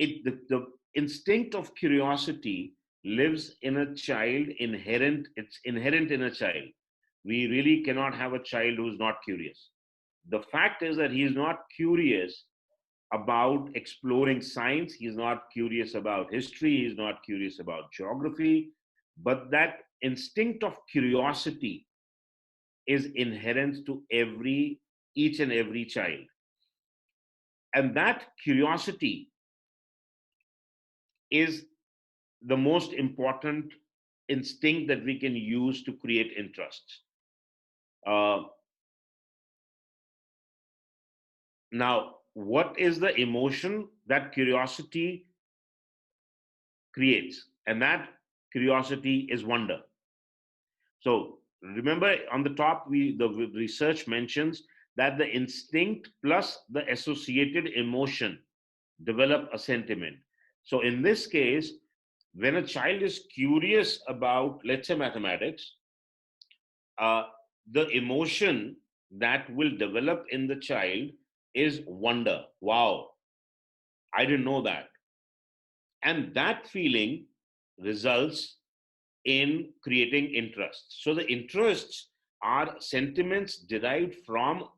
the instinct of curiosity lives in a child, it's inherent in a child. We really cannot have a child who is not curious. The fact is that he is not curious about exploring science, he's not curious about history, he's not curious about geography, but that instinct of curiosity is inherent to each and every child. And that curiosity is the most important instinct that we can use to create interest. Now, what is the emotion that curiosity creates? And that curiosity is wonder. So remember, on the top, the research mentions that the instinct plus the associated emotion develop a sentiment. So in this case, when a child is curious about, let's say, mathematics, the emotion that will develop in the child is wonder. Wow, I didn't know that. And that feeling results in creating interests. So the interests are sentiments derived from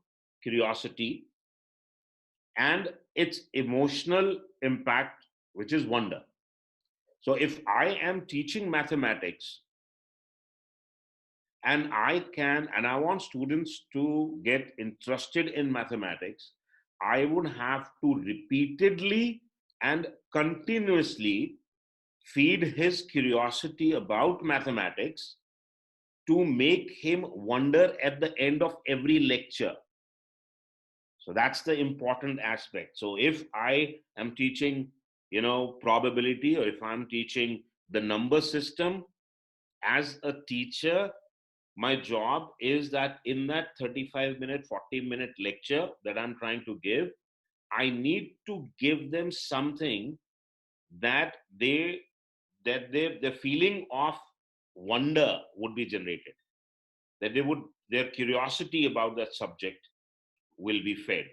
curiosity and its emotional impact, which is wonder. So if I am teaching mathematics and I want students to get interested in mathematics, I would have to repeatedly and continuously feed his curiosity about mathematics to make him wonder at the end of every lecture. So that's the important aspect. So if I am teaching, probability, or if I'm teaching the number system, as a teacher, my job is that in that 35-minute, 40-minute lecture that I'm trying to give, I need to give them something that the feeling of wonder would be generated, that their curiosity about that subject will be fed.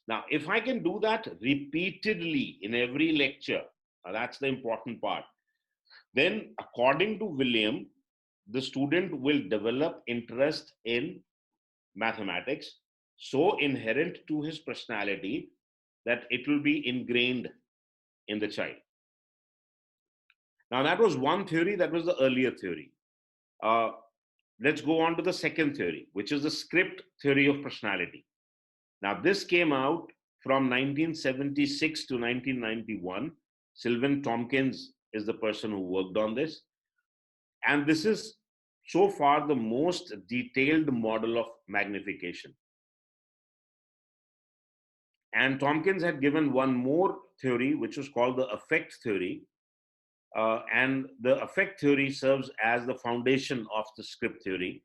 Now, if I can do that repeatedly in every lecture, that's the important part, then according to William, the student will develop interest in mathematics so inherent to his personality that it will be ingrained in the child. Now, that was one theory, that was the earlier theory. Let's go on to the second theory, which is the script theory of personality. Now, this came out from 1976 to 1991. Sylvan Tompkins is the person who worked on this. And this is so far the most detailed model of magnification. And Tompkins had given one more theory, which was called the affect theory. And the affect theory serves as the foundation of the script theory.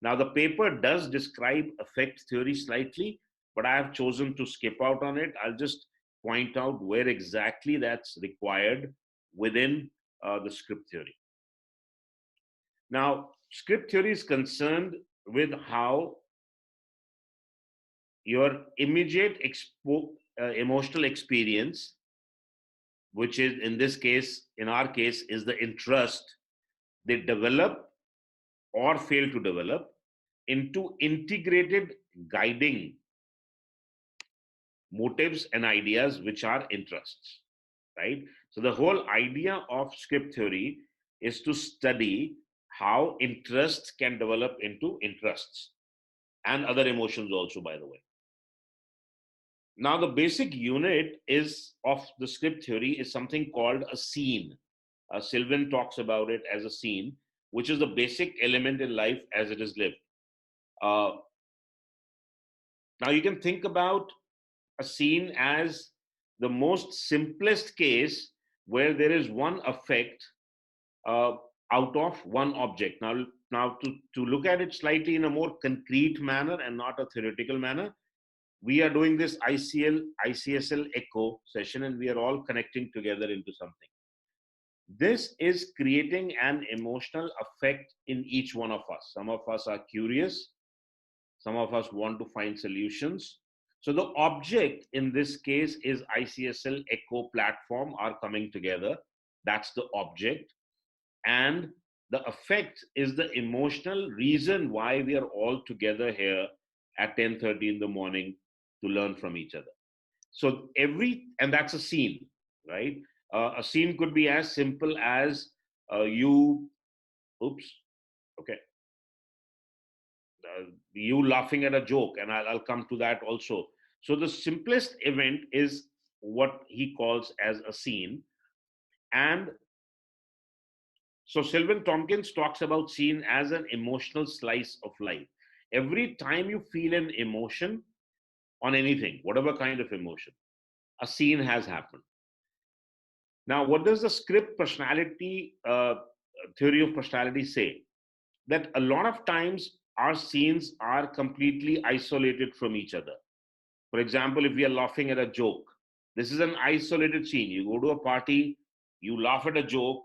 Now, the paper does describe affect theory slightly, but I have chosen to skip out on it. I'll just point out where exactly that's required within the script theory. Now, script theory is concerned with how your immediate emotional experience, which is in our case, is the interest, they develop or fail to develop into integrated guiding motives and ideas, which are interests, right? So the whole idea of script theory is to study how interests can develop into interests and other emotions also, by the way. Now, the basic unit of the script theory is something called a scene. Sylvan talks about it as a scene, which is the basic element in life as it is lived. Now, you can think about a scene as the most simplest case where there is one effect out of one object. Now to look at it slightly in a more concrete manner and not a theoretical manner, we are doing this ICSL ECHO session, and we are all connecting together into something. This is creating an emotional effect in each one of us. Some of us are curious. Some of us want to find solutions. So the object in this case is ICSL ECHO platform are coming together. That's the object. And the effect is the emotional reason why we are all together here at 10:30 in the morning to learn from each other. So and that's a scene, right? A scene could be as simple as you, oops, okay, you laughing at a joke, and I'll come to that also. So the simplest event is what he calls as a scene. And so Sylvan Tompkins talks about scene as an emotional slice of life. Every time you feel an emotion on anything, whatever kind of emotion, a scene has happened. Now, what does the script personality theory of personality say? That a lot of times our scenes are completely isolated from each other. For example, if we are laughing at a joke, this is an isolated scene. You go to a party, you laugh at a joke,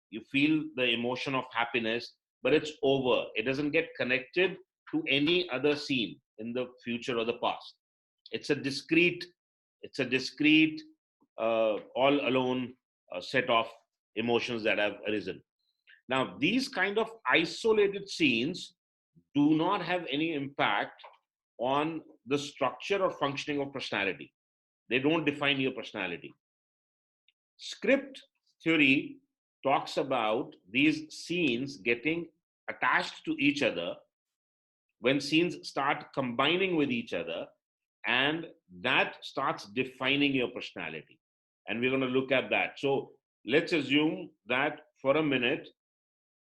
you feel the emotion of happiness, but it's over. It doesn't get connected to any other scene in the future or the past. It's a discrete, all alone set of emotions that have arisen. Now, these kind of isolated scenes do not have any impact on the structure or functioning of personality. They don't define your personality. Script theory talks about these scenes getting attached to each other when scenes start combining with each other, and that starts defining your personality. And we're going to look at that. So let's assume that for a minute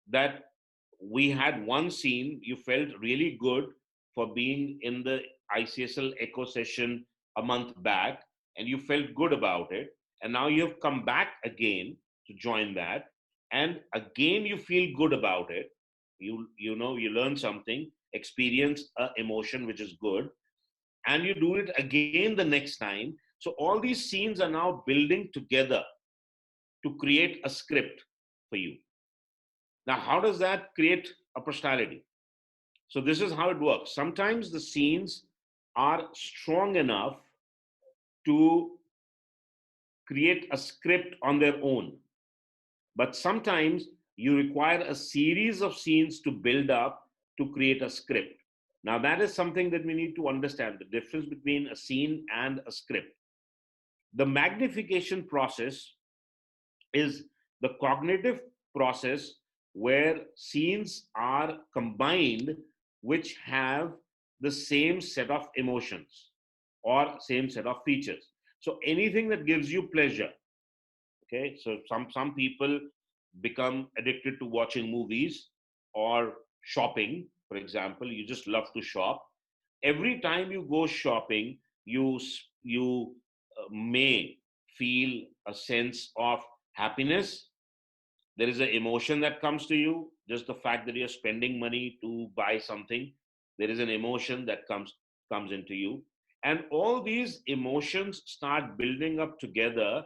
that we had one scene, you felt really good for being in the ICSL Echo session a month back, and you felt good about it. And now you have come back again to join that, and again you feel good about it. You learn something, experience a emotion which is good, and you do it again the next time. So all these scenes are now building together to create a script for you. Now, how does that create a personality? So this is how it works. Sometimes the scenes are strong enough to create a script on their own. But sometimes you require a series of scenes to build up to create a script. Now, that is something that we need to understand, the difference between a scene and a script. The magnification process is the cognitive process where scenes are combined which have the same set of emotions or same set of features. So anything that gives you pleasure, okay, so some people become addicted to watching movies or shopping. For example, you just love to shop. Every time you go shopping, you may feel a sense of happiness. There is an emotion that comes to you, just the fact that you're spending money to buy something. There is an emotion that comes into you, and all these emotions start building up together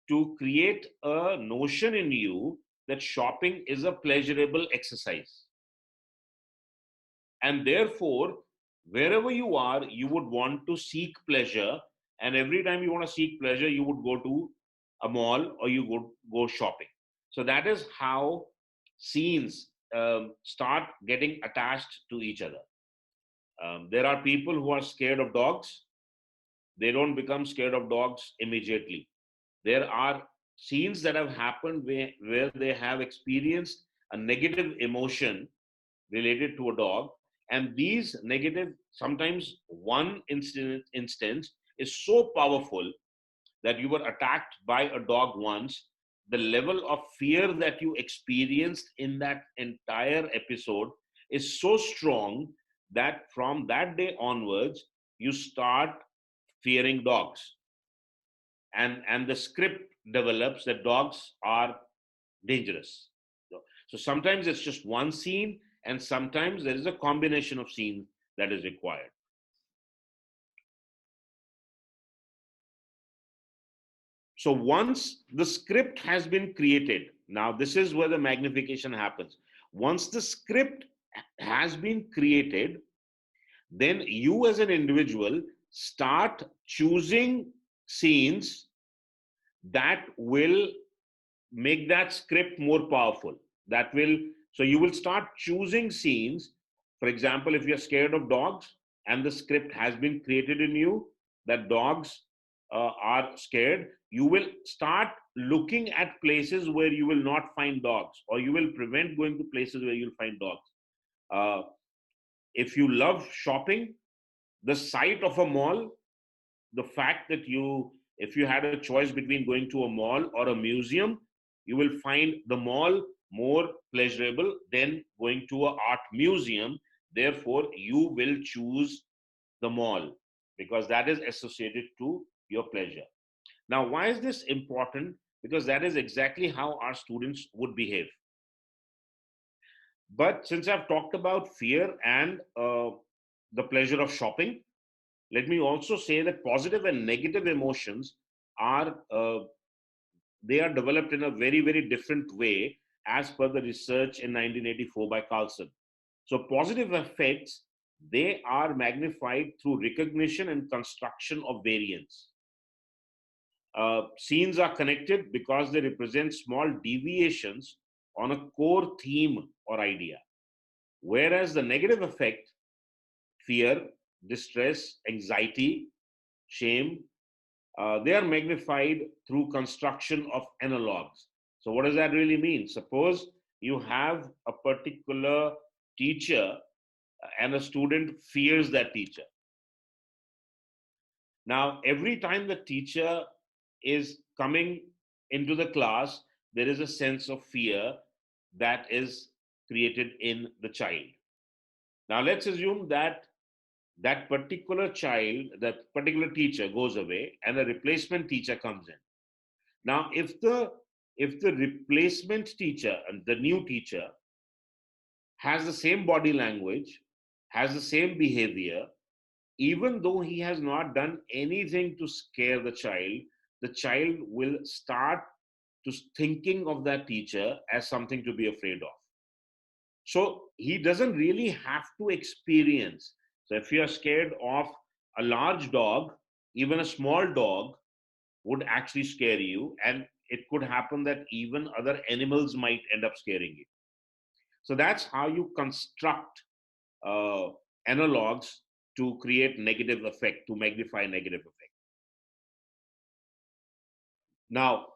to create a notion in you that shopping is a pleasurable exercise. And therefore, wherever you are, you would want to seek pleasure. And every time you want to seek pleasure, you would go to a mall or you would go shopping. So that is how scenes start getting attached to each other. There are people who are scared of dogs. They don't become scared of dogs immediately. There are scenes that have happened where they have experienced a negative emotion related to a dog. And these negative, sometimes one instance is so powerful that you were attacked by a dog once. The level of fear that you experienced in that entire episode is so strong that from that day onwards, you start fearing dogs. And the script develops that dogs are dangerous. So sometimes it's just one scene, and sometimes there is a combination of scenes that is required. So once the script has been created, now this is where the magnification happens. Once the script has been created, then you as an individual start choosing scenes that will make that script more powerful. So you will start choosing scenes. For example, if you're scared of dogs and the script has been created in you that dogs are scared, you will start looking at places where you will not find dogs, or you will prevent going to places where you'll find dogs. If you love shopping, the sight of a mall, the fact that if you had a choice between going to a mall or a museum, you will find the mall more pleasurable than going to an art museum. Therefore, you will choose the mall because that is associated to your pleasure. Now, why is this important? Because that is exactly how our students would behave. But since I've talked about fear and the pleasure of shopping, let me also say that positive and negative emotions are they are developed in a very, very different way as per the research in 1984 by Carlson. So positive effects, they are magnified through recognition and construction of variance. Scenes are connected because they represent small deviations on a core theme or idea. Whereas the negative effect, fear, distress, anxiety, shame, they are magnified through construction of analogs. So what does that really mean? Suppose you have a particular teacher and a student fears that teacher. Now, every time the teacher is coming into the class, there is a sense of fear that is created in the child. Now, let's assume that that particular child, that particular teacher goes away and a replacement teacher comes in. Now, if the replacement teacher and the new teacher has the same body language, has the same behavior, even though he has not done anything to scare the child will start to thinking of that teacher as something to be afraid of. So he doesn't really have to experience. So if you're scared of a large dog, even a small dog would actually scare you, and it could happen that even other animals might end up scaring you. So that's how you construct uh, analogs to create negative effect, to magnify negative effect. Now,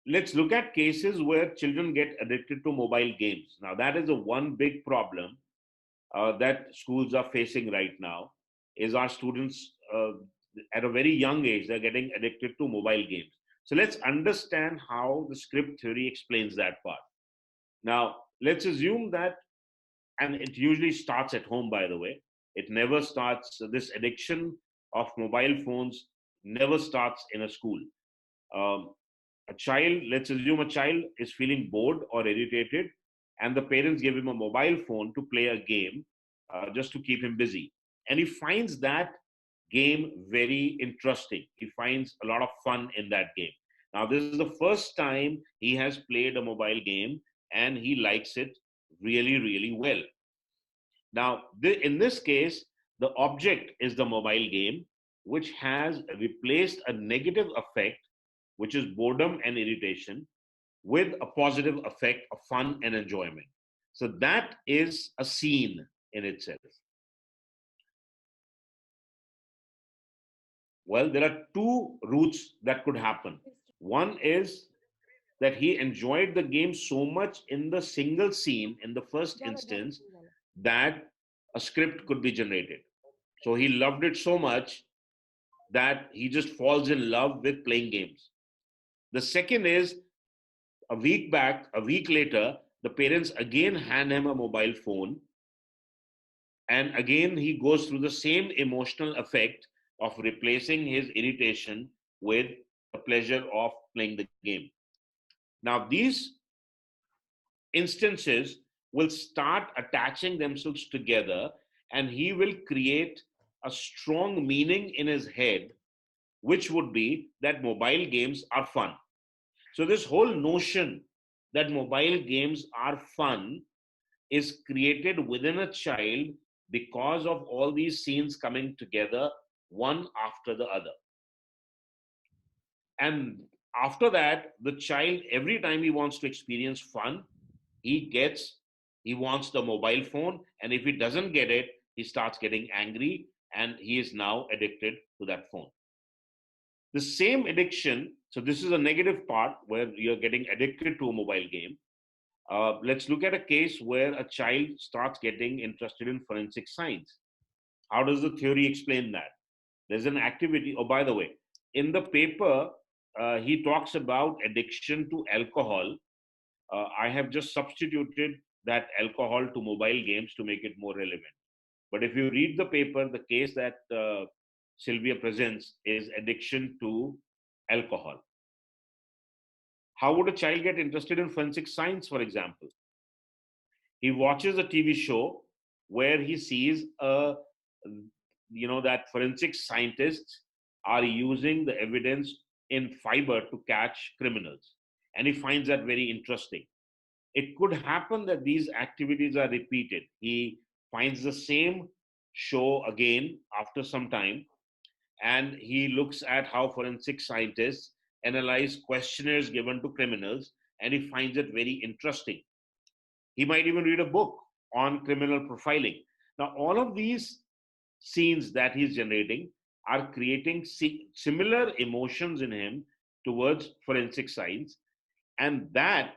let's look at cases where children get addicted to mobile games. Now, that is a one big problem that schools are facing right now. Is our students at a very young age they're getting addicted to mobile games. So let's understand how the script theory explains that part. Now, let's assume that, and it usually starts at home, by the way. It never starts, this addiction of mobile phones never starts in a school. Um, a child, let's assume a child is feeling bored or irritated, and the parents give him a mobile phone to play a game just to keep him busy. And he finds that game very interesting. He finds a lot of fun in that game. Now, this is the first time he has played a mobile game, and he likes it really, really well. Now, in this case, the object is the mobile game, which has replaced a negative effect, which is boredom and irritation, with a positive effect of fun and enjoyment. So that is a scene in itself. Well, there are two routes that could happen. One is that he enjoyed the game so much in the single scene in the first instance that a script could be generated. So he loved it so much that he just falls in love with playing games. The second is a week later, the parents again hand him a mobile phone. And again, he goes through the same emotional effect of replacing his irritation with the pleasure of playing the game. Now, these instances will start attaching themselves together, and he will create a strong meaning in his head, which would be that mobile games are fun. So, this whole notion that mobile games are fun is created within a child because of all these scenes coming together one after the other. And after that, the child, every time he wants to experience fun, he wants the mobile phone. And if he doesn't get it, he starts getting angry and he is now addicted to that phone. The same addiction, so this is a negative part where you're getting addicted to a mobile game. Let's look at a case where a child starts getting interested in forensic science. How does the theory explain that? There's an activity. Oh, by the way, in the paper, he talks about addiction to alcohol. I have just substituted that alcohol to mobile games to make it more relevant. But if you read the paper, the case that Sylvia presents is addiction to alcohol. How would a child get interested in forensic science, for example? He watches a TV show where he sees that forensic scientists are using the evidence in fiber to catch criminals, and he finds that very interesting. It could happen that these activities are repeated. He finds the same show again after some time, and he looks at how forensic scientists analyze questionnaires given to criminals, and he finds it very interesting. He might even read a book on criminal profiling. Now, all of these scenes that he's generating are creating similar emotions in him towards forensic science. And that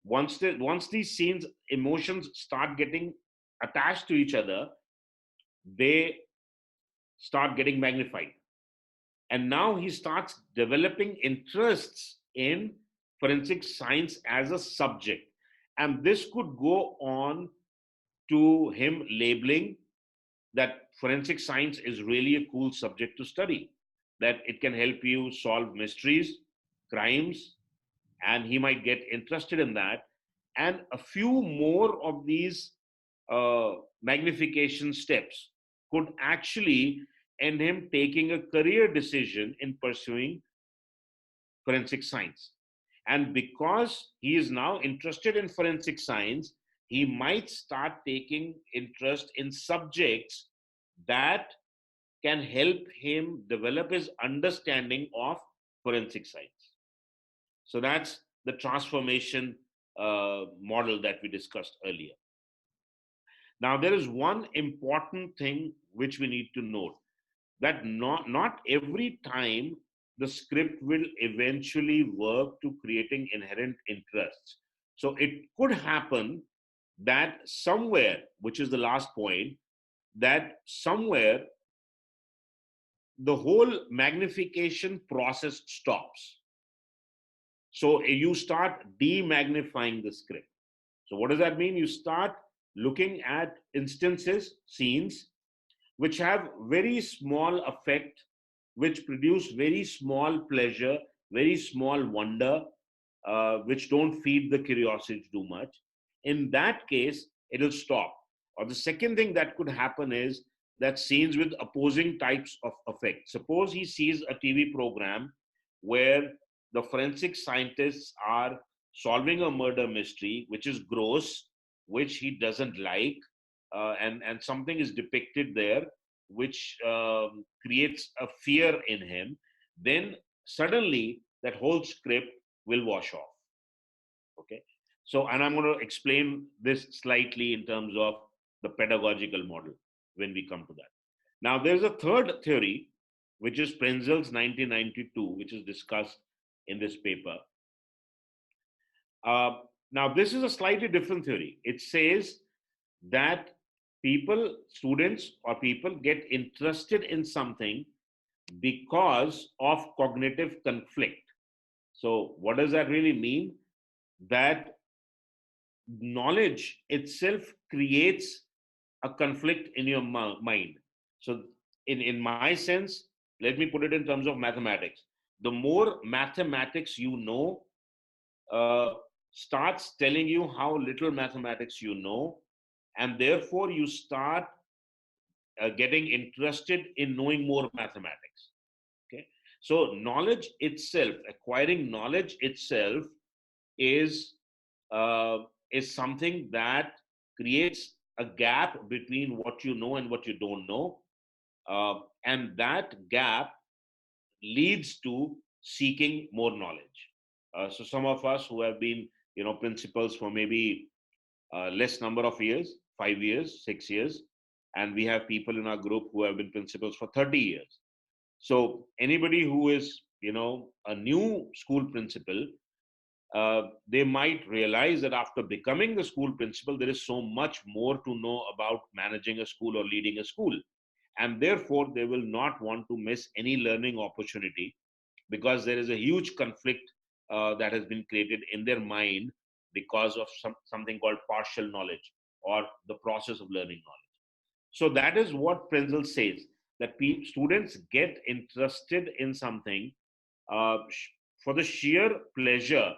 once these scenes, emotions start getting attached to each other, they start getting magnified. And now he starts developing interests in forensic science as a subject. And this could go on to him labeling that forensic science is really a cool subject to study, that it can help you solve mysteries, crimes, and he might get interested in that. And a few more of these magnification steps could actually end him taking a career decision in pursuing forensic science. And because he is now interested in forensic science, he might start taking interest in subjects that can help him develop his understanding of forensic science. So that's the transformation model that we discussed earlier. Now, there is one important thing which we need to note, that not every time the script will eventually work to creating inherent interests. So it could happen that somewhere, which is the last point, that somewhere the whole magnification process stops. So you start demagnifying the script. So what does that mean? You start looking at instances, scenes, which have very small effect, which produce very small pleasure, very small wonder, which don't feed the curiosity too much. In that case, it'll stop. Or the second thing that could happen is that scenes with opposing types of effect. Suppose he sees a TV program where the forensic scientists are solving a murder mystery, which is gross, which he doesn't like, and something is depicted there which creates a fear in him, then suddenly that whole script will wash off. Okay. So, and I'm going to explain this slightly in terms of the pedagogical model when we come to that. Now, there's a third theory, which is Prenzel's 1992, which is discussed in this paper. Now, this is a slightly different theory. It says that students or people get interested in something because of cognitive conflict. So, what does that really mean? That knowledge itself creates a conflict in your mind. So, in my sense, let me put it in terms of mathematics. The more mathematics you know, starts telling you how little mathematics you know, and therefore you start getting interested in knowing more mathematics. Okay, so knowledge itself, acquiring knowledge itself, is uh, is something that creates a gap between what you know and what you don't know. And that gap leads to seeking more knowledge. So some of us who have been, principals for maybe less number of years, 5 years, 6 years, and we have people in our group who have been principals for 30 years. So anybody who is, a new school principal, they might realize that after becoming the school principal, there is so much more to know about managing a school or leading a school. And therefore, they will not want to miss any learning opportunity, because there is a huge conflict that has been created in their mind because of something called partial knowledge or the process of learning knowledge. So that is what Prenzel says, that students get interested in something for the sheer pleasure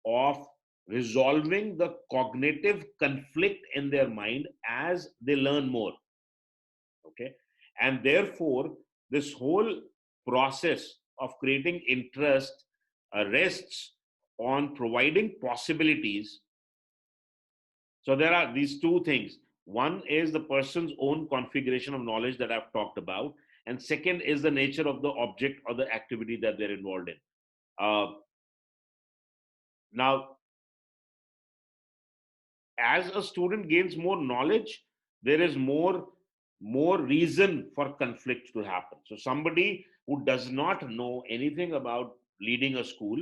of resolving the cognitive conflict in their mind as they learn more. Okay. And therefore, this whole process of creating interest rests on providing possibilities. So there are these two things. One is the person's own configuration of knowledge that I've talked about, and second is the nature of the object or the activity that they're involved in. Now, as a student gains more knowledge, there is more reason for conflict to happen. So somebody who does not know anything about leading a school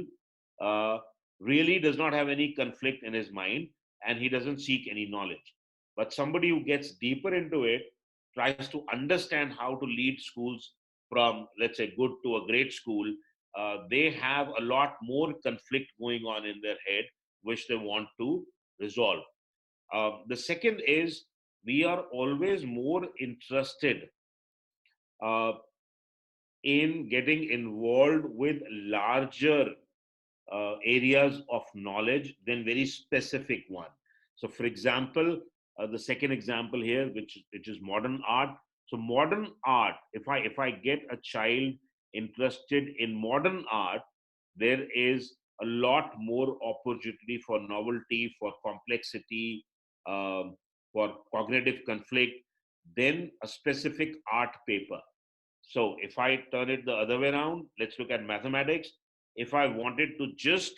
uh, really does not have any conflict in his mind, and he doesn't seek any knowledge. But somebody who gets deeper into it tries to understand how to lead schools from, let's say, good to a great school. They have a lot more conflict going on in their head, which they want to resolve. The second is, we are always more interested uh, in getting involved with larger areas of knowledge than very specific one. So, for example, the second example here, which is modern art. So, modern art. If I get a child interested in modern art, there is a lot more opportunity for novelty, for complexity, um, for cognitive conflict than a specific art paper. So if I turn it the other way around, let's look at mathematics. If I wanted to just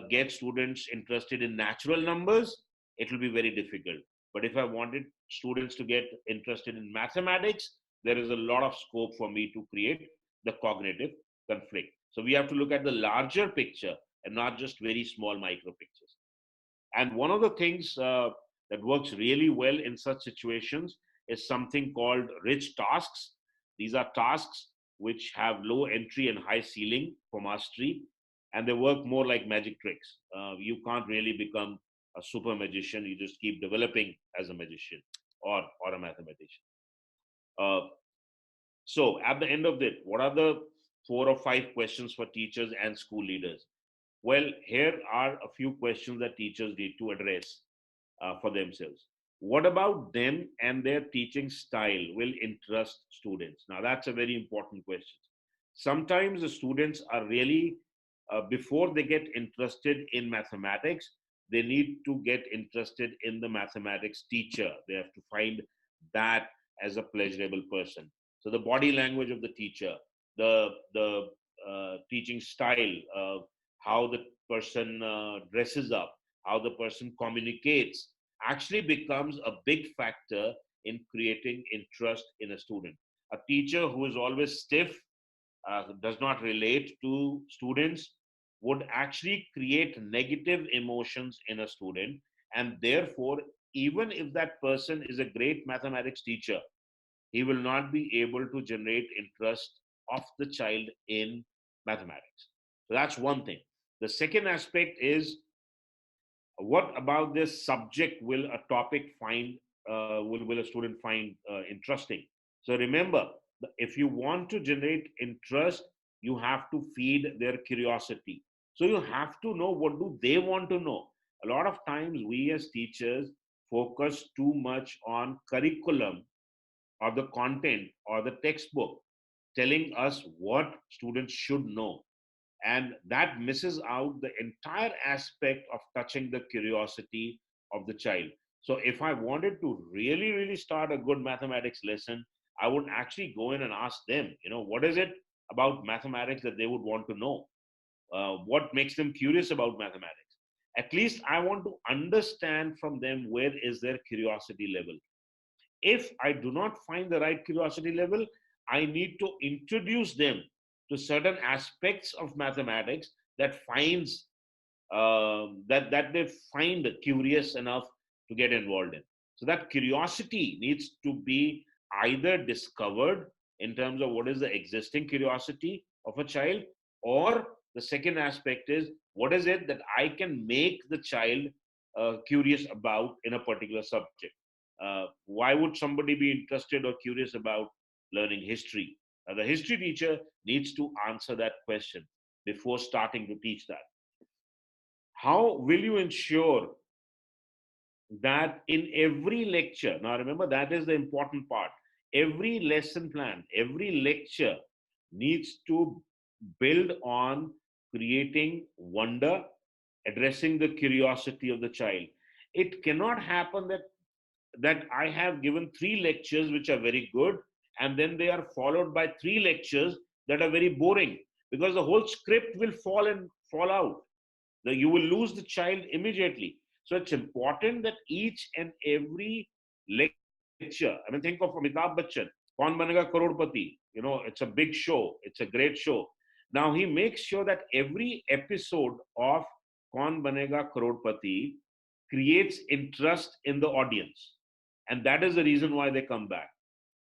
get students interested in natural numbers, it will be very difficult. But if I wanted students to get interested in mathematics, there is a lot of scope for me to create the cognitive conflict. So we have to look at the larger picture and not just very small micro pictures. And one of the things that works really well in such situations is something called rich tasks. These are tasks which have low entry and high ceiling for mastery, and they work more like magic tricks. You can't really become a super magician. You just keep developing as a magician or a mathematician. Uh, so at the end of it, what are the 4 or 5 questions for teachers and school leaders? Well, here are a few questions that teachers need to address for themselves. What about them and their teaching style will interest students? Now, that's a very important question. Sometimes the students are really, before they get interested in mathematics, they need to get interested in the mathematics teacher. They have to find that as a pleasurable person. So the body language of the teacher, the teaching style, how the person dresses up, how the person communicates, actually becomes a big factor in creating interest in a student. A teacher who is always stiff, does not relate to students, would actually create negative emotions in a student. And therefore, even if that person is a great mathematics teacher, he will not be able to generate interest of the child in mathematics. So that's one thing. The second aspect is, what about this subject will a topic find, will a student find interesting? So remember, if you want to generate interest, you have to feed their curiosity. So you have to know, what do they want to know. A lot of times we as teachers focus too much on curriculum or the content or the textbook telling us what students should know, and that misses out the entire aspect of touching the curiosity of the child. So if I wanted to really start a good mathematics lesson, I would actually go in and ask them, what is it about mathematics that they would want to know? What makes them curious about mathematics? At least I want to understand from them where is their curiosity level. If I do not find the right curiosity level, I need to introduce them to certain aspects of mathematics that they find curious enough to get involved in. So that curiosity needs to be either discovered in terms of what is the existing curiosity of a child, or the second aspect is what is it that I can make the child curious about in a particular subject. Why would somebody be interested or curious about learning history? The history teacher needs to answer that question before starting to teach that. How will you ensure that in every lecture, now remember that is the important part, every lesson plan, every lecture needs to build on creating wonder, addressing the curiosity of the child. It cannot happen that I have given three lectures which are very good, and then they are followed by three lectures that are very boring, because the whole script will fall out. You will lose the child immediately. So it's important that each and every lecture, I mean, think of Amitabh Bachchan, Kaun Banega Crorepati, it's a big show, it's a great show. Now he makes sure that every episode of Kaun Banega Crorepati creates interest in the audience. And that is the reason why they come back.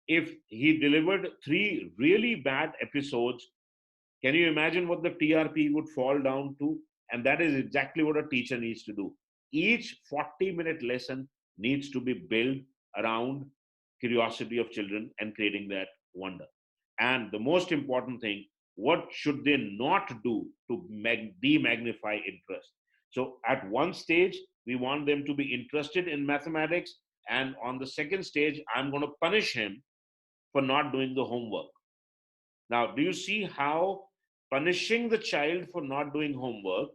If he delivered three really bad episodes, can you imagine what the TRP would fall down to? And that is exactly what a teacher needs to do. Each 40-minute lesson needs to be built around curiosity of children and creating that wonder. And the most important thing, what should they not do to demagnify interest? So at one stage, we want them to be interested in mathematics. And on the second stage, I'm going to punish him for not doing the homework. Now, do you see how punishing the child for not doing homework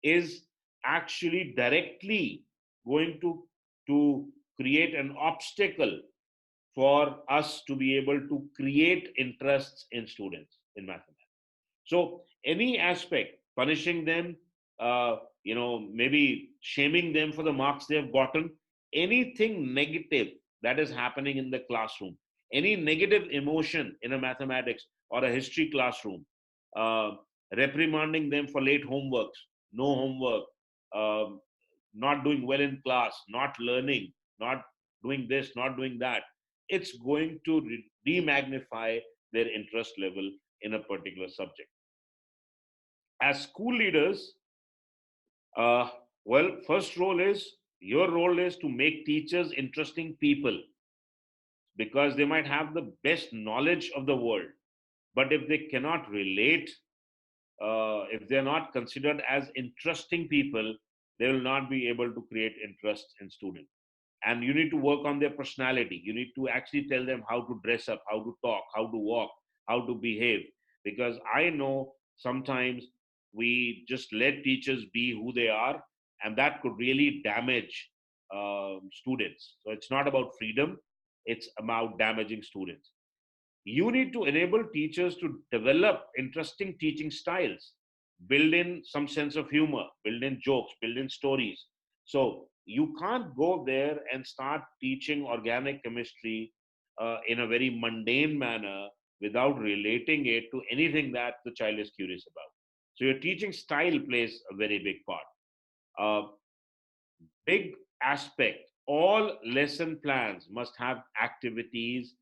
is actually directly going to create an obstacle for us to be able to create interests in students in mathematics? So any aspect, punishing them, maybe shaming them for the marks they have gotten, anything negative that is happening in the classroom, any negative emotion in a mathematics or a history classroom, uh, reprimanding them for late homeworks, no homework, um, not doing well in class, not learning, not doing this, not doing that, it's going to demagnify their interest level in a particular subject. As school leaders, uh, first role is your role is to make teachers interesting people, because they might have the best knowledge of the world, but if they cannot relate, if they're not considered as interesting people, they will not be able to create interest in students. And you need to work on their personality. You need to actually tell them how to dress up, how to talk, how to walk, how to behave. Because I know sometimes we just let teachers be who they are, and that could really damage students. So it's not about freedom, it's about damaging students. You need to enable teachers to develop interesting teaching styles, build in some sense of humor, build in jokes, build in stories. So you can't go there and start teaching organic chemistry in a very mundane manner without relating it to anything that the child is curious about. So your teaching style plays a very big part. Big aspect, all lesson plans must have activities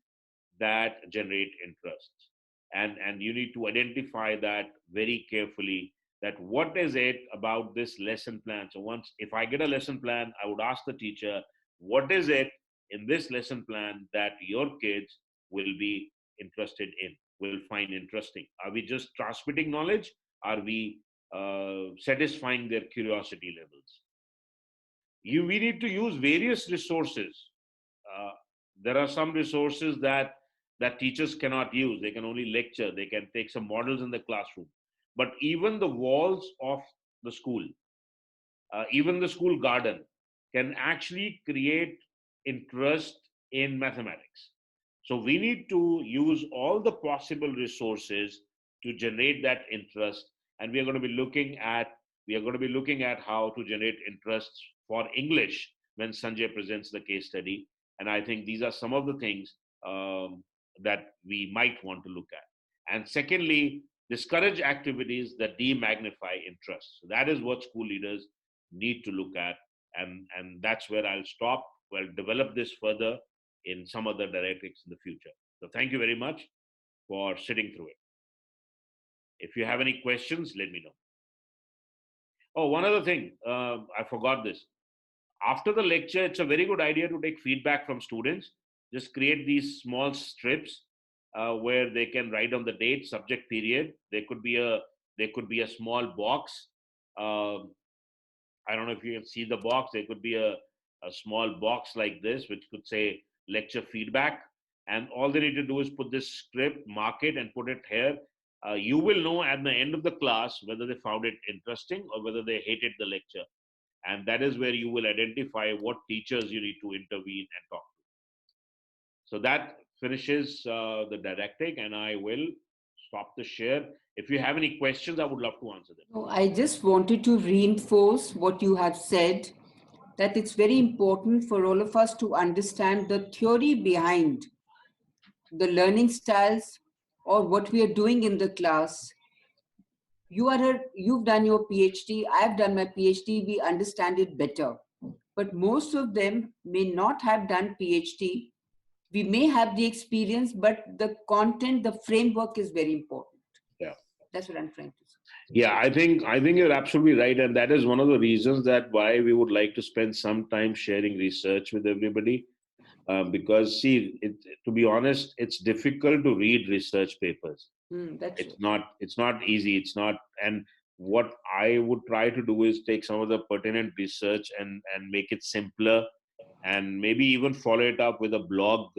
that generate interest, and you need to identify that very carefully, that what is it about this lesson plan. So once, if I get a lesson plan, I would ask the teacher, what is it in this lesson plan that your kids will be interested in, will find interesting? Are we just transmitting knowledge? Are we satisfying their curiosity levels? We need to use various resources. uh, there are some resources that teachers cannot use. They can only lecture, they can take some models in the classroom, but even the walls of the school, even the school garden can actually create interest in mathematics. So we need to use all the possible resources to generate that interest. And we are going to be looking at how to generate interest for English when Sanjay presents the case study. And I think these are some of the things that we might want to look at. And secondly, discourage activities that demagnify interest. So that is what school leaders need to look at. And that's where I'll stop. We'll develop this further in some other directives in the future. So thank you very much for sitting through it. If you have any questions, let me know. Oh, one other thing, I forgot this. After the lecture, it's a very good idea to take feedback from students. Just create these small strips where they can write on the date, subject, period. There could be a small box. Um I don't know if you can see the box. There could be a small box like this, which could say lecture feedback. And all they need to do is put this script, mark it, and put it here. You will know at the end of the class whether they found it interesting or whether they hated the lecture. And that is where you will identify what teachers you need to intervene and talk to. So that finishes the didactic, and I will stop the share. If you have any questions, I would love to answer them. No, I just wanted to reinforce what you have said, that it's very important for all of us to understand the theory behind the learning styles or what we are doing in the class. You've done your PhD, I've done my PhD, we understand it better. But most of them may not have done PhD. We may have the experience, but the content, the framework is very important. Yeah. That's what I'm trying to say. Yeah, I think you're absolutely right, and that is one of the reasons that why we would like to spend some time sharing research with everybody. Because see, to be honest, it's difficult to read research papers. That's It's true. not. It's not easy. It's not. And what I would try to do is take some of the pertinent research and make it simpler, and maybe even follow it up with a blog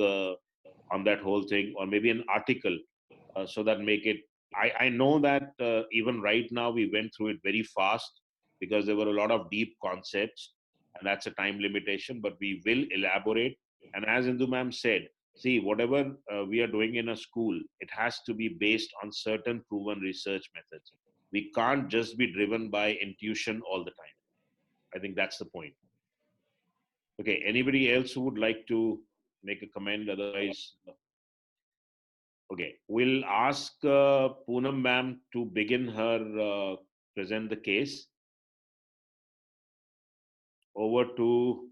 on that whole thing, or maybe an article so that make it. I know that even right now we went through it very fast because there were a lot of deep concepts, and that's a time limitation. But we will elaborate. And as Indu ma'am said, see, whatever we are doing in a school, it has to be based on certain proven research methods. We can't just be driven by intuition all the time. I think that's the point. Okay, anybody else who would like to make a comment? Otherwise, okay, we'll ask Poonam ma'am to begin her present the case. Over to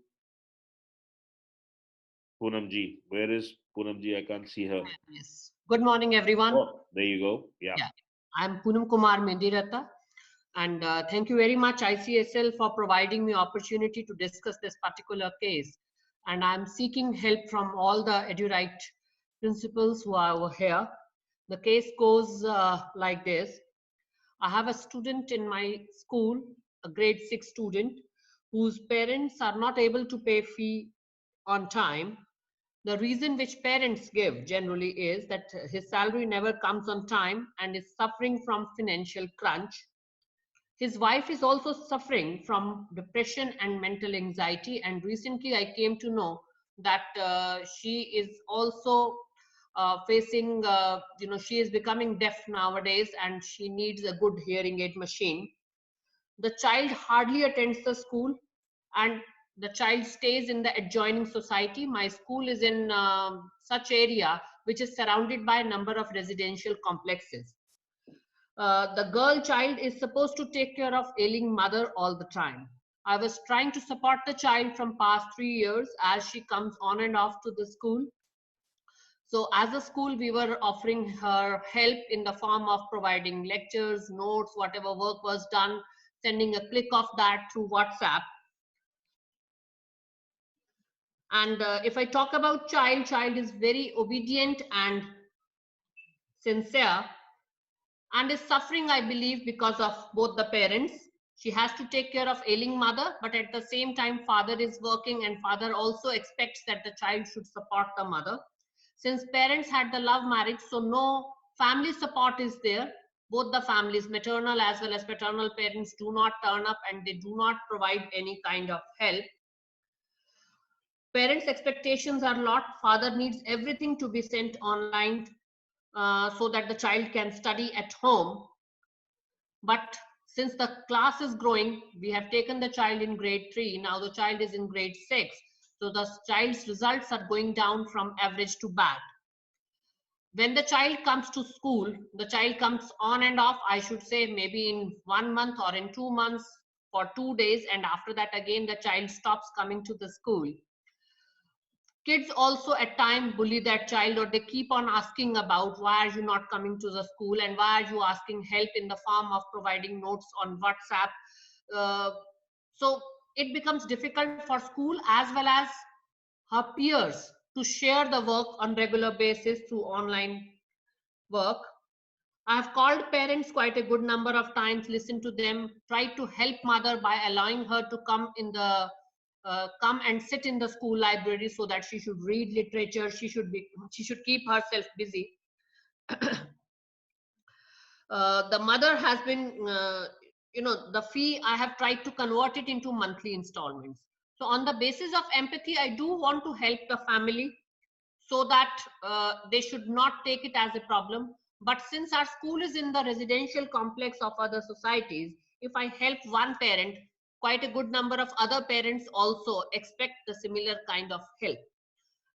Poonam ji. Where is Poonam ji? I can't see her. Yes. Good morning, everyone. Oh, there you go. Yeah. Yeah, I'm Poonam Kumar Mendritta, and thank you very much ICSL for providing me opportunity to discuss this particular case. And I'm seeking help from all the EduRight principals who are over here. The case goes like this. I have a student in my school, a grade 6 student, whose parents are not able to pay fee on time. The reason which parents give generally is that his salary never comes on time and is suffering from financial crunch. His wife is also suffering from depression and mental anxiety, and recently I came to know that she is also facing, she is becoming deaf nowadays and she needs a good hearing aid machine. The child hardly attends the school, and the child stays in the adjoining society. My school is in such area which is surrounded by a number of residential complexes. The girl child is supposed to take care of ailing mother all the time. I was trying to support the child from past 3 years as she comes on and off to the school. So as a school, we were offering her help in the form of providing lectures, notes, whatever work was done, sending a click of that through WhatsApp. And if I talk about child is very obedient and sincere and is suffering, I believe, because of both the parents. She has to take care of ailing mother, but at the same time, father is working and father also expects that the child should support the mother. Since parents had the love marriage, so no family support is there. Both the families, maternal as well as paternal parents, do not turn up and they do not provide any kind of help. Parents' expectations are a lot. Father needs everything to be sent online so that the child can study at home. But since the class is growing, we have taken the child in grade 3. Now the child is in grade 6. So the child's results are going down from average to bad. When the child comes to school, the child comes on and off, I should say, maybe in 1 month or in 2 months for 2 days. And after that, again, the child stops coming to the school. Kids also at times bully that child, or they keep on asking about why are you not coming to the school and why are you asking help in the form of providing notes on WhatsApp. So it becomes difficult for school as well as her peers to share the work on regular basis through online work. I have called parents quite a good number of times, listened to them, tried to help mother by allowing her to come in the come and sit in the school library so that she should read literature. She should keep herself busy. The mother has been, the fee, I have tried to convert it into monthly installments. So on the basis of empathy, I do want to help the family so that they should not take it as a problem. But since our school is in the residential complex of other societies, if I help one parent, quite a good number of other parents also expect the similar kind of help.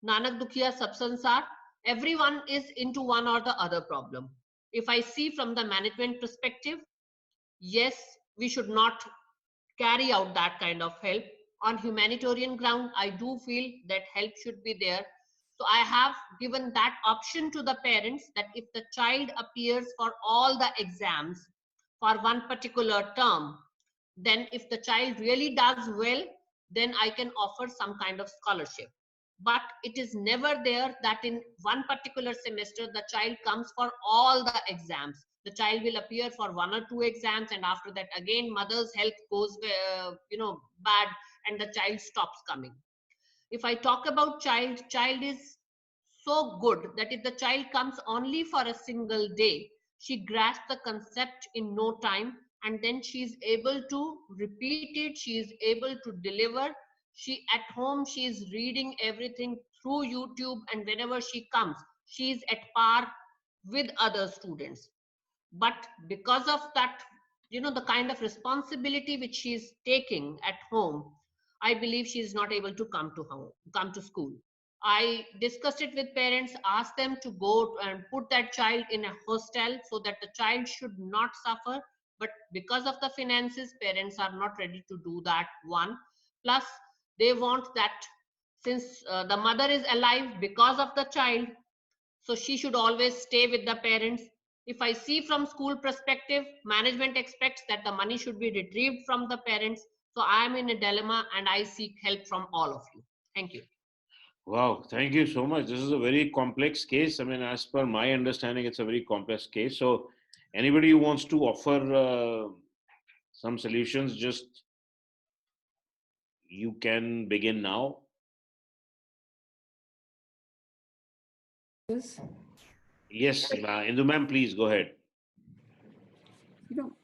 Nanak Dukhiya Sab Sansar, everyone is into one or the other problem. If I see from the management perspective, yes, we should not carry out that kind of help. On humanitarian ground, I do feel that help should be there. So I have given that option to the parents that if the child appears for all the exams for one particular term, then if the child really does well, then I can offer some kind of scholarship. But it is never there that in one particular semester the child comes for all the exams. The child will appear for 1 or 2 exams, and after that again mother's health goes bad and the child stops coming. If I talk about child is so good that if the child comes only for a single day, she grasps the concept in no time, and then she is able to repeat it, she is able to deliver. She at home, she is reading everything through YouTube, and whenever she comes, she is at par with other students. But because of that, the kind of responsibility which she is taking at home, I believe she is not able to come to school. I discussed it with parents, asked them to go and put that child in a hostel so that the child should not suffer. But because of the finances, parents are not ready to do that one. Plus, they want that since the mother is alive because of the child, so she should always stay with the parents. If I see from school perspective, management expects that the money should be retrieved from the parents. So I am in a dilemma and I seek help from all of you. Thank you. Wow, thank you so much. This is a very complex case. I mean, as per my understanding, it's a very complex case. So, anybody who wants to offer some solutions, just you can begin now. Yes, Indu ma'am, please go ahead.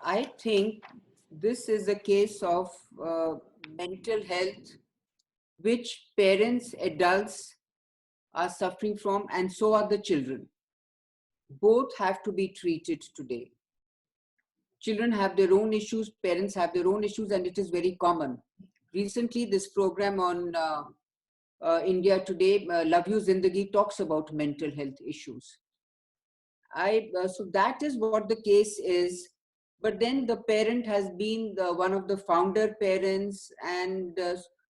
I think this is a case of mental health which parents, adults are suffering from, and so are the children. Both have to be treated today. Children have their own issues, parents have their own issues, and it is very common. Recently, this program on India Today, Love You Zindagi, talks about mental health issues. So that is what the case is. But then the parent has been one of the founder parents, and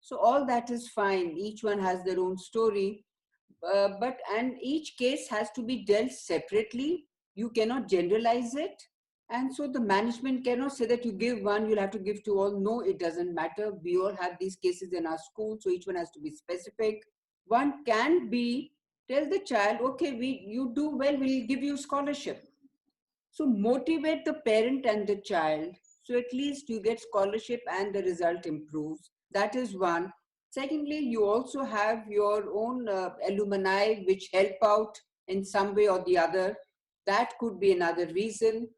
so all that is fine. Each one has their own story, and each case has to be dealt separately. You cannot generalize it. And so the management cannot say that you give one, you'll have to give to all. No, it doesn't matter. We all have these cases in our school, so each one has to be specific. One can be, tell the child, okay, you do well, we'll give you scholarship. So motivate the parent and the child, so at least you get scholarship and the result improves. That is one. Secondly, you also have your own alumni which help out in some way or the other. That could be another reason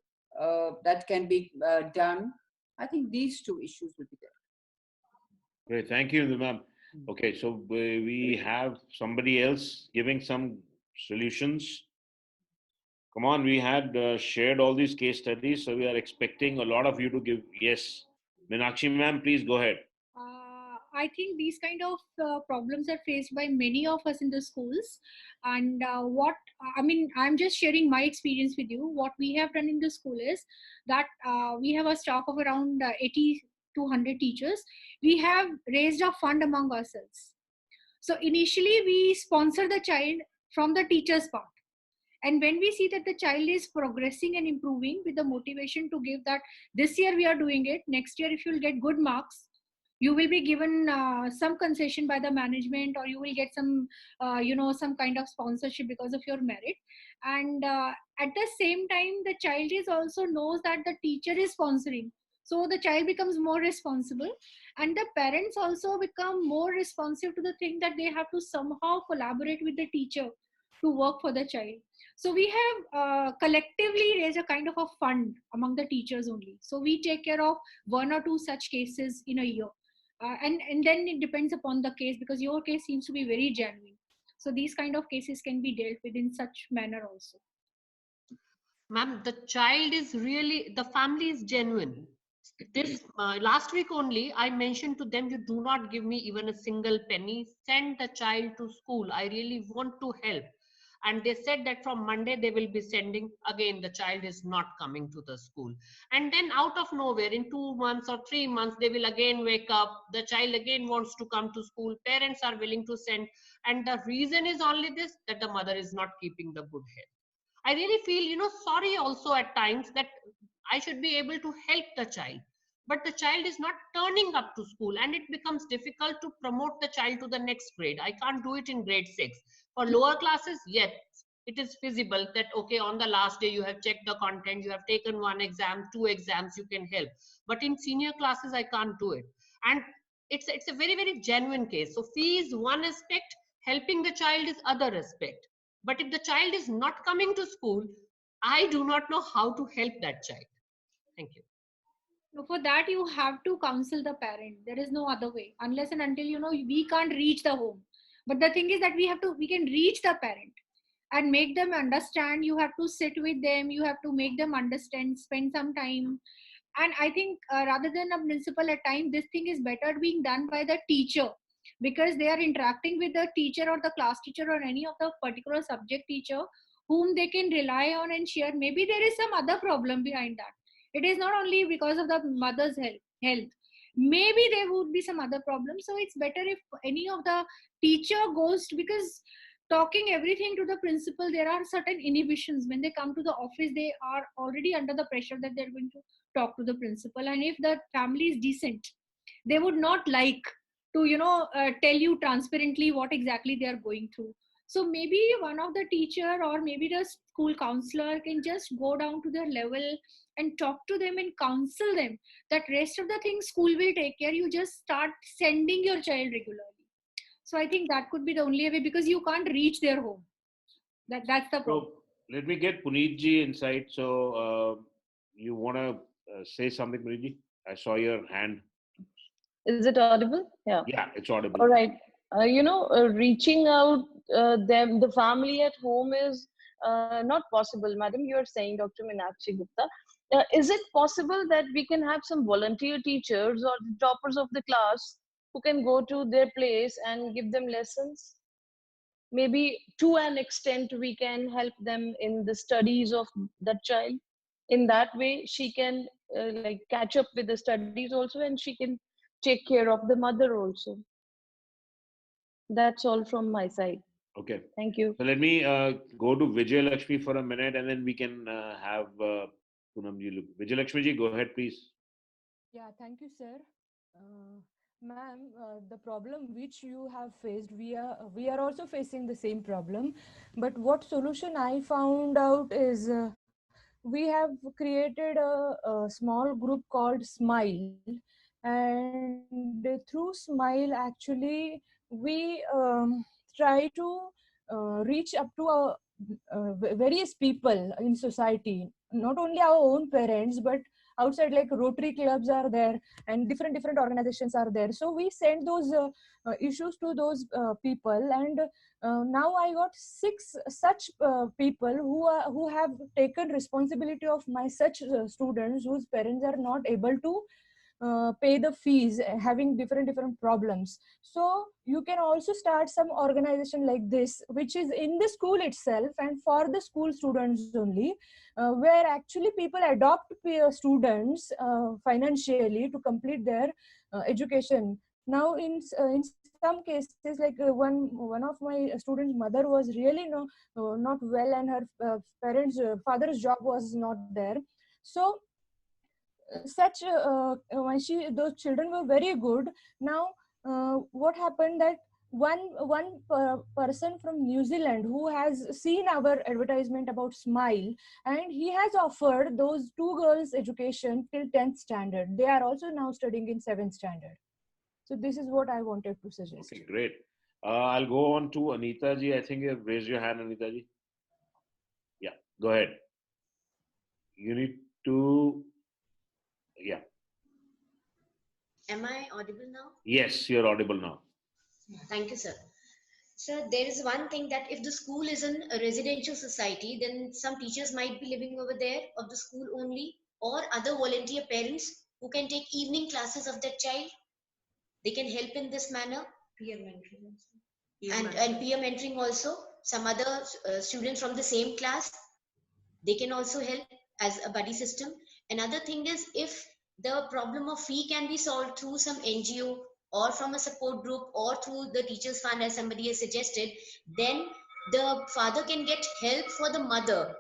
that can be done. I think these two issues will be there. Great, thank you, ma'am. Okay, so we have somebody else giving some solutions. Come on, we had shared all these case studies, so we are expecting a lot of you to give. Yes, Meenakshi ma'am, please go ahead. I think these kind of problems are faced by many of us in the schools. And I'm just sharing my experience with you. What we have done in the school is that we have a staff of around 80 to 100 teachers. We have raised a fund among ourselves. So initially, we sponsor the child from the teacher's part. And when we see that the child is progressing and improving with the motivation to give that this year we are doing it, next year if you'll get good marks, you will be given some concession by the management, or you will get some some kind of sponsorship because of your merit. And at the same time, the child is also knows that the teacher is sponsoring, so the child becomes more responsible, and the parents also become more responsive to the thing that they have to somehow collaborate with the teacher to work for the child. So we have collectively raised a kind of a fund among the teachers only. So we take care of one or two such cases in a year. And then it depends upon the case, because your case seems to be very genuine. So these kind of cases can be dealt with in such manner also. Ma'am, the child is really, the family is genuine. This last week only, I mentioned to them, you do not give me even a single penny, send the child to school. I really want to help. And they said that from Monday they will be sending. Again, the child is not coming to the school. And then out of nowhere, in 2 months or 3 months, they will again wake up. The child again wants to come to school. Parents are willing to send. And the reason is only this, that the mother is not keeping the good health. I really feel, sorry also at times that I should be able to help the child. But the child is not turning up to school, and it becomes difficult to promote the child to the next grade. I can't do it in grade 6. For lower classes, yes, it is feasible that, okay, on the last day you have checked the content, you have taken 1 exam, 2 exams, you can help. But in senior classes, I can't do it. And it's a very, very genuine case. So fee is one aspect, helping the child is other aspect. But if the child is not coming to school, I do not know how to help that child. Thank you. So for that, you have to counsel the parent. There is no other way, unless and until we can't reach the home. But the thing is that we can reach the parent and make them understand. You have to sit with them. You have to make them understand. Spend some time. And I think rather than a principal, at time this thing is better being done by the teacher, because they are interacting with the teacher or the class teacher or any of the particular subject teacher whom they can rely on and share. Maybe there is some other problem behind that. It is not only because of the mother's health. Maybe there would be some other problem. So it's better if any of the teacher goes to, because talking everything to the principal, there are certain inhibitions. When they come to the office, they are already under the pressure that they're going to talk to the principal. And if the family is decent, they would not like to tell you transparently what exactly they are going through. So maybe one of the teacher or maybe the school counselor can just go down to their level and talk to them and counsel them that rest of the things school will take care. You just start sending your child regularly. So I think that could be the only way, because you can't reach their home. That's the problem. So let me get Puneetji inside. So you want to say something, Puneetji? I saw your hand. Is it audible? Yeah. Yeah, it's audible. All right. Reaching out the family at home is not possible, madam. You are saying, Dr. Meenakshi Gupta. Is it possible that we can have some volunteer teachers or the toppers of the class who can go to their place and give them lessons? Maybe to an extent we can help them in the studies of that child. In that way, she can catch up with the studies also, and she can take care of the mother also. That's all from my side. Okay. Thank you. So let me go to Vijay Lakshmi for a minute, and then we can have Poonamji look. Vijay Lakshmi ji, go ahead, please. Yeah, thank you, sir. Ma'am, the problem which you have faced, we are also facing the same problem. But what solution I found out is we have created a small group called Smile, and through Smile, actually, we try to reach up to various people in society, not only our own parents, but outside, like Rotary clubs are there and different organizations are there. So we send those issues to those people, and now I got 6 such people who have taken responsibility of my such students whose parents are not able to pay the fees, having different problems. So you can also start some organization like this, which is in the school itself and for the school students only, where actually people adopt students financially to complete their education. Now in some cases, like one of my students' mother was really not well, and her parents father's job was not there. So such when those children were very good. Now what happened that one person from New Zealand who has seen our advertisement about Smile, and he has offered those 2 girls education till 10th standard. They are also now studying in 7th standard. So this is what I wanted to suggest. Okay, great. I'll go on to Anita ji. I think you've raised your hand, Anita ji. Yeah, go ahead. You need to, yeah. Am I audible now? Yes, you're audible now. Thank you, sir. Sir, there is one thing that if the school is in a residential society, then some teachers might be living over there of the school only, or other volunteer parents who can take evening classes of that child. They can help in this manner. Peer mentoring also. And peer mentoring also. Some other students from the same class, they can also help as a buddy system. Another thing is, if the problem of fee can be solved through some NGO or from a support group or through the teachers fund, as somebody has suggested, then the father can get help for the mother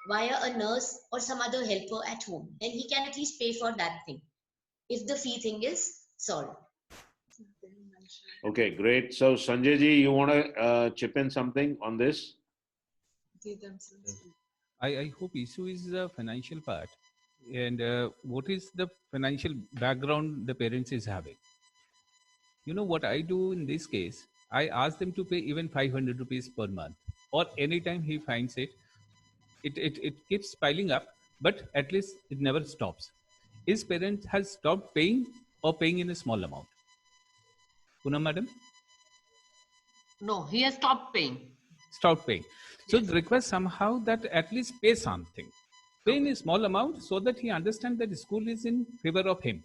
via a nurse or some other helper at home, and he can at least pay for that thing if the fee thing is solved. Okay, great. So Sanjay ji, you want to chip in something on this? I hope issue is the financial part, and what is the financial background the parents is having. You know what I do in this case? I ask them to pay even 500 rupees per month, or anytime he finds it. It keeps piling up, but at least it never stops. His parents has stopped paying or paying in a small amount. Poonam madam? No, he has stopped paying. Stop paying. So the request somehow that at least pay something. Pay in a small amount so that he understands that the school is in favor of him.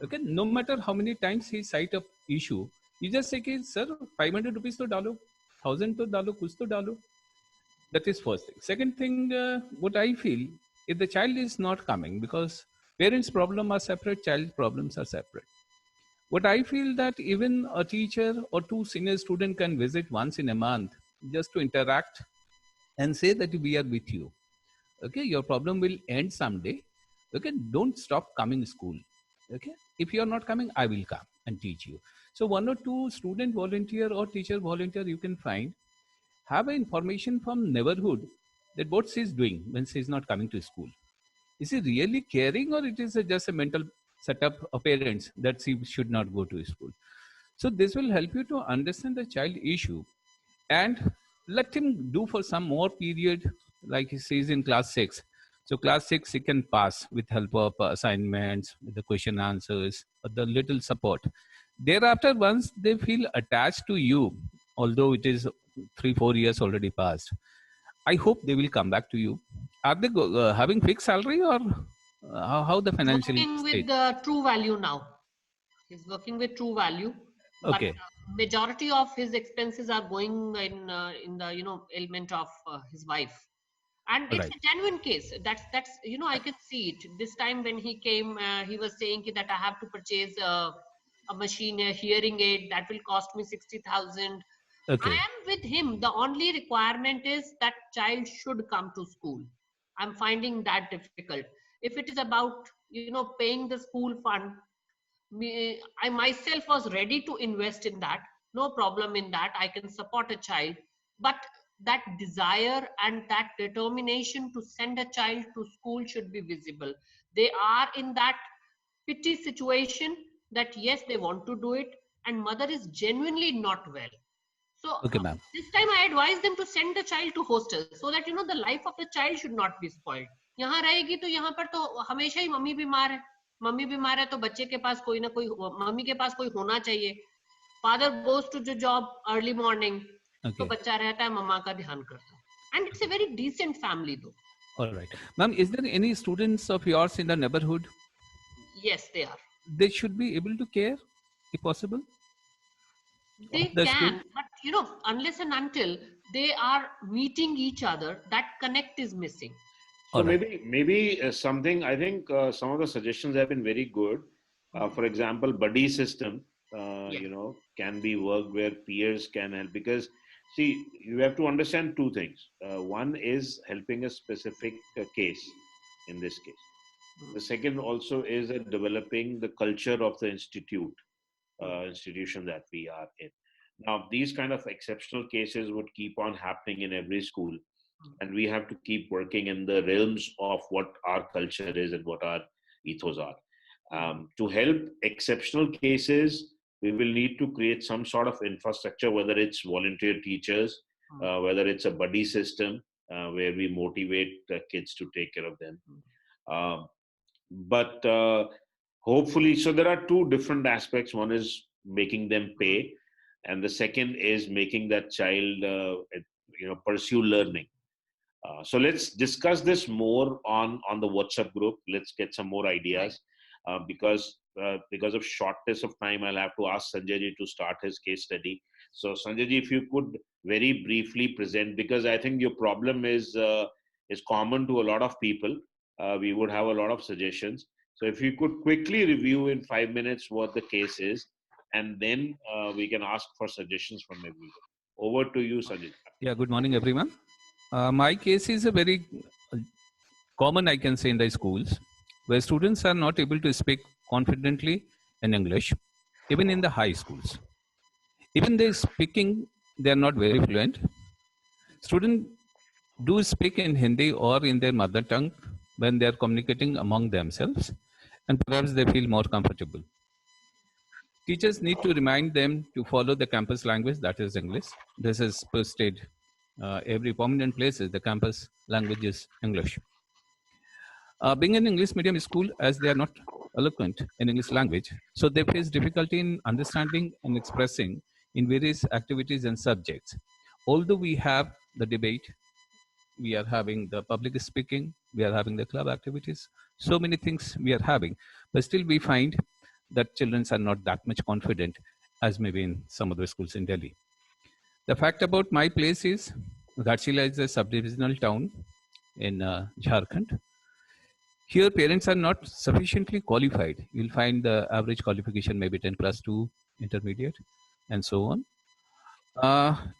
Okay, no matter how many times he cite up issue, you just say, sir, 500 rupees to dalo, 1000 to dalo, kuch to dalo. That is first thing. Second thing, what I feel, if the child is not coming, because parents' problem are separate, child problems are separate. What I feel that even a teacher or 2 senior students can visit once in a month just to interact and say that we are with you. Okay, your problem will end someday. Okay, don't stop coming to school. Okay, if you are not coming, I will come and teach you. So 1 or 2 student volunteer or teacher volunteer you can find, have information from neighborhood that what she is doing when she is not coming to school. Is he really caring, or it is just a mental setup of parents that she should not go to school? So this will help you to understand the child issue and let him do for some more period, like he says in class 6. So class 6 he can pass with help of assignments, with the question answers, or the little support. Thereafter, once they feel attached to you, although it is 3-4 years already passed, I hope they will come back to you. Are they having fixed salary, or how the financial working state? with the True Value now. He's working with True Value. Okay. But majority of his expenses are going in the element of his wife. And it's Right. a genuine case. That's I can see it. This time when he came, he was saying that I have to purchase a machine, a hearing aid that will cost me 60,000. Okay. I am with him. The only requirement is that child should come to school. I'm finding that difficult. If it is about paying the school fund, I myself was ready to invest in that. No problem in that. I can support a child, but that desire and that determination to send a child to school should be visible. They are in that pity situation that yes, they want to do it, and mother is genuinely not well. So Okay, ma'am. this time I advise them to send the child to hostel so that the life of the child should not be spoiled. यहाँ रहेगी तो यहाँ पर तो हमेशा ही mummy बीमार है तो बच्चे के पास कोई ना कोई, मम्मी के पास कोई होना चाहिए. Father goes to job early morning, तो बच्चा रहता है, मम्मा का ध्यान करता है. And it's a very decent family though. All right. Ma'am, is there any students of yours in the neighborhood? Yes, they are. They should be able to care, if possible? They can, but unless and until they are meeting each other, that connect is missing. So maybe something, I think some of the suggestions have been very good. For example, buddy system, can be worked where peers can help, because see, you have to understand two things. One is helping a specific case, in this case. The second also is developing the culture of the institution that we are in. Now, these kind of exceptional cases would keep on happening in every school. And we have to keep working in the realms of what our culture is and what our ethos are. To help exceptional cases, we will need to create some sort of infrastructure, whether it's volunteer teachers, whether it's a buddy system where we motivate kids to take care of them. But hopefully, so there are two different aspects. One is making them pay, and the second is making that child pursue learning. So let's discuss this more on the WhatsApp group. Let's get some more ideas. Because of shortness of time, I'll have to ask Sanjay ji to start his case study. So Sanjay ji, if you could very briefly present, because I think your problem is common to a lot of people. We would have a lot of suggestions. So if you could quickly review in 5 minutes what the case is, and then we can ask for suggestions from everyone. Over to you, Sanjay. Yeah, good morning, everyone. My case is a very common, I can say, in the schools, where students are not able to speak confidently in English, even in the high schools. Even they speaking, they are not very fluent. Students do speak in Hindi or in their mother tongue when they are communicating among themselves, and perhaps they feel more comfortable. Teachers need to remind them to follow the campus language, that is English. This is posted every prominent places, the campus language is English. Being an English medium school, as they are not eloquent in English language, so they face difficulty in understanding and expressing in various activities and subjects. Although we have the debate, we are having the public speaking, we are having the club activities, so many things we are having, but still we find that children are not that much confident as maybe in some other schools in Delhi. The fact about my place is, Ghatsila is a sub-divisional town in Jharkhand. Here, parents are not sufficiently qualified. You'll find the average qualification maybe 10+2 intermediate and so on.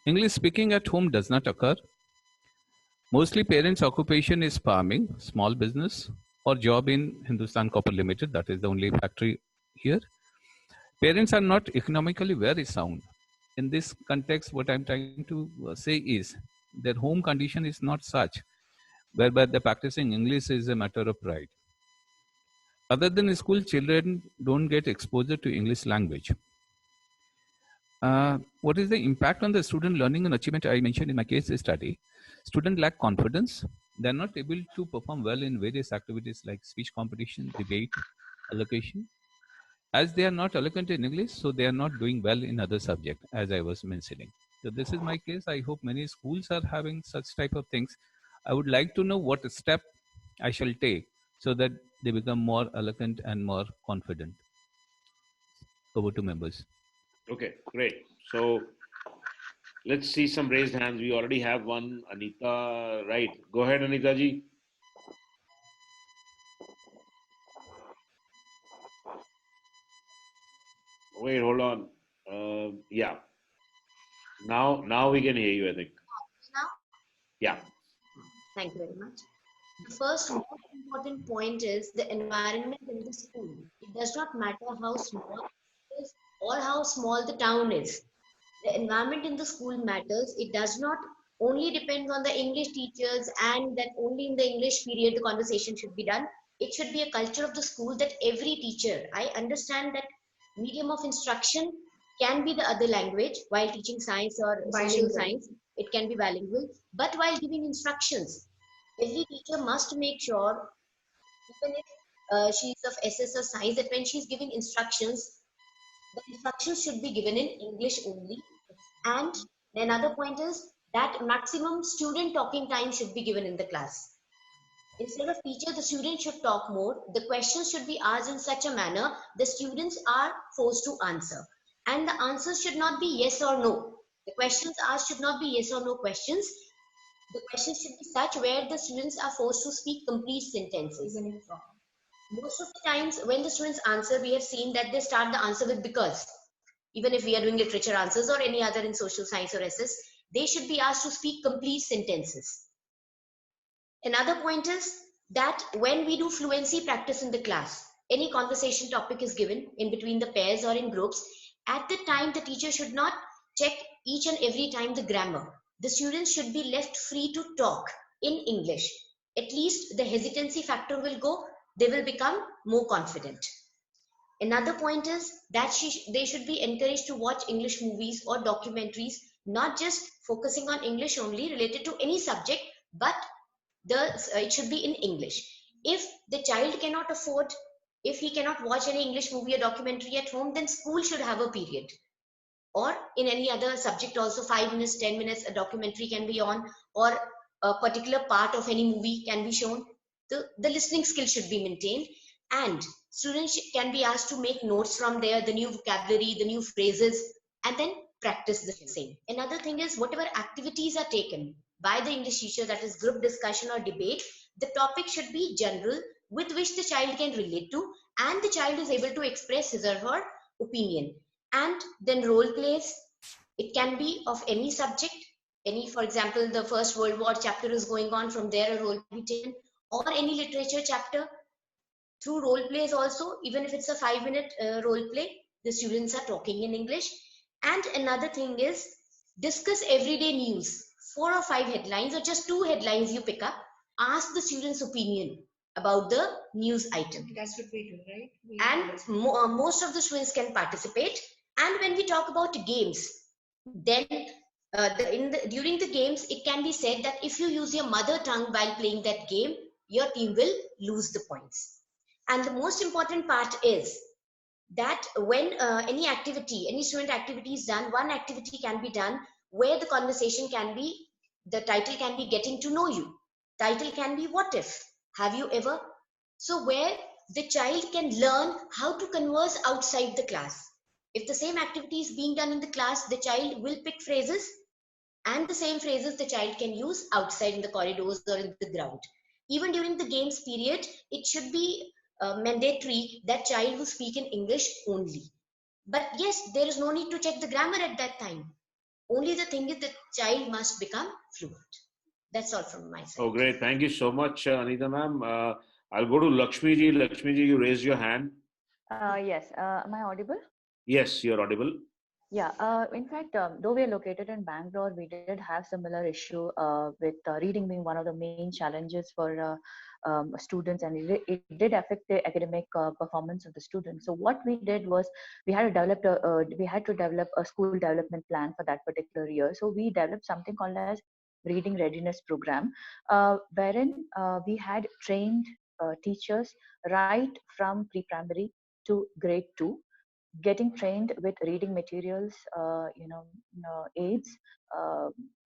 English speaking at home does not occur. Mostly parents' occupation is farming, small business, or job in Hindustan Copper Limited. That is the only factory here. Parents are not economically very sound. In this context, what I'm trying to say is their home condition is not such whereby the practicing English is a matter of pride. Other than school, children don't get exposure to English language. What is the impact on the student learning and achievement? I mentioned in my case study, students lack confidence. They're not able to perform well in various activities like speech competition, debate, allocation. As they are not eloquent in English, so they are not doing well in other subjects, as I was mentioning. So this is my case. I hope many schools are having such type of things. I would like to know what step I shall take so that they become more eloquent and more confident. Over to members. Okay, great. So let's see some raised hands. We already have one, Anita, right? Go ahead, Anita ji. Wait, hold on. Yeah. Now we can hear you, I think. Now? Yeah. Thank you very much. The first most important point is the environment in the school. It does not matter how small it is or how small the town is. The environment in the school matters. It does not only depend on the English teachers and that only in the English period the conversation should be done. It should be a culture of the school that every teacher, I understand that medium of instruction can be the other language while teaching science or social science. It can be bilingual, but while giving instructions, every teacher must make sure, even if she's of SS or science, that when she's giving instructions, the instructions should be given in English only. And another point is that maximum student talking time should be given in the class. Instead of teacher, the student should talk more. The questions should be asked in such a manner the students are forced to answer. And the answers should not be yes or no. The questions asked should not be yes or no questions. The questions should be such where the students are forced to speak complete sentences. Most of the times when the students answer, we have seen that they start the answer with because. Even if we are doing literature answers or any other in social science or SS, they should be asked to speak complete sentences. Another point is that when we do fluency practice in the class, any conversation topic is given in between the pairs or in groups. At the time, the teacher should not check each and every time the grammar. The students should be left free to talk in English. At least the hesitancy factor will go, they will become more confident. Another point is that they should be encouraged to watch English movies or documentaries, not just focusing on English only related to any subject, but it should be in English. If the child cannot afford, if he cannot watch any English movie or documentary at home, then school should have a period. Or in any other subject also, 5 minutes, 10 minutes, a documentary can be on, or a particular part of any movie can be shown. The listening skill should be maintained, and students can be asked to make notes from there, the new vocabulary, the new phrases, and then practice the same. Another thing is whatever activities are taken by the English teacher, that is group discussion or debate, the topic should be general with which the child can relate to, and the child is able to express his or her opinion. And then role plays, it can be of any subject, any, for example, the First World War chapter is going on, from there a role to be taken, or any literature chapter. Through role plays also, even if it's a 5-minute role play, the students are talking in English. And another thing is discuss everyday news, 4 or 5 headlines or just 2 headlines you pick up, ask the students' opinion about the news item. That's what we do, right? And most of the students can participate. And when we talk about games, then during the games, it can be said that if you use your mother tongue while playing that game, your team will lose the points. And the most important part is that when any student activity is done, one activity can be done where the conversation can be, the title can be getting to know you. Title can be what if, have you ever? So where the child can learn how to converse outside the class. If the same activity is being done in the class, the child will pick phrases, and the same phrases the child can use outside in the corridors or in the ground. Even during the games period, it should be mandatory that child will speak in English only. But yes, there is no need to check the grammar at that time. Only the thing is that child must become fluent. That's all from my side. Oh, great. Thank you so much, Anita ma'am. I'll go to Lakshmi ji. Lakshmi ji, you raised your hand. Yes. Am I audible? Yes, you're audible. Yeah. In fact, though we are located in Bangalore, we did have similar issue with reading being one of the main challenges for students, and it did affect the academic performance of the students. So what we did was we had to develop a school development plan for that particular year. So we developed something called as reading readiness program, wherein we had trained teachers right from pre-primary to grade 2, getting trained with reading materials, aids,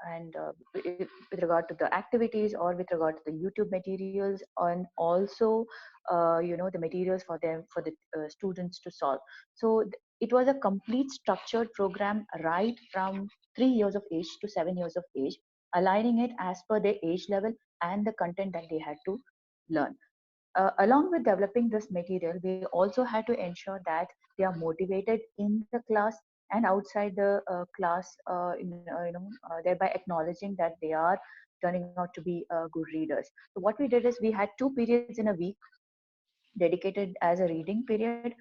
and with regard to the activities or with regard to the YouTube materials, and also the materials for the students to solve. So it was a complete structured program right from 3 years of age to 7 years of age, aligning it as per their age level and the content that they had to learn. Along with developing this material, we also had to ensure that they are motivated in the class and outside the class, thereby acknowledging that they are turning out to be good readers. So what we did is we had 2 periods in a week dedicated as a reading period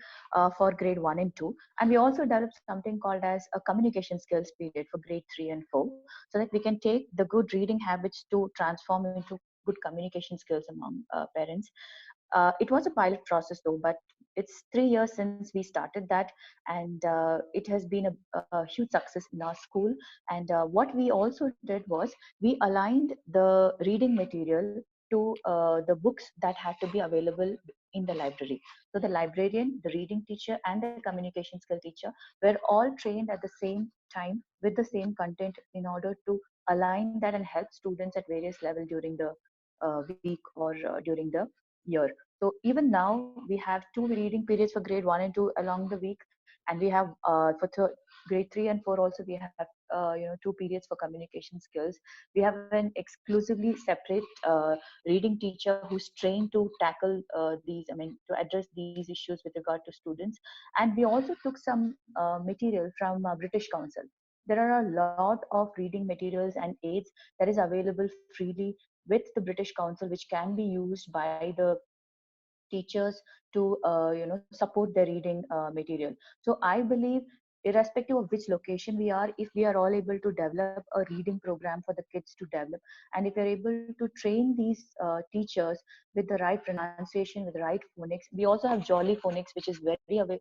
for grade 1 and 2, and we also developed something called as a communication skills period for grade 3 and 4, so that we can take the good reading habits to transform into good communication skills among parents. It was a pilot process though, but it's 3 years since we started that, and it has been a huge success in our school. And what we also did was we aligned the reading material to the books that had to be available in the library. So the librarian, the reading teacher, and the communication skill teacher were all trained at the same time with the same content in order to align that and help students at various levels during the week or during the year. So even now we have two reading periods for grade 1 and 2 along the week, and we have grade 3 and 4 also we have 2 periods for communication skills. We have an exclusively separate reading teacher who's trained to tackle to address these issues with regard to students. And we also took some material from British Council. There are a lot of reading materials and aids that is available freely with the British Council, which can be used by the teachers to support their reading material. So I believe, irrespective of which location we are, if we are all able to develop a reading program for the kids to develop, and if we're able to train these teachers with the right pronunciation, with the right phonics. We also have Jolly Phonics, which is very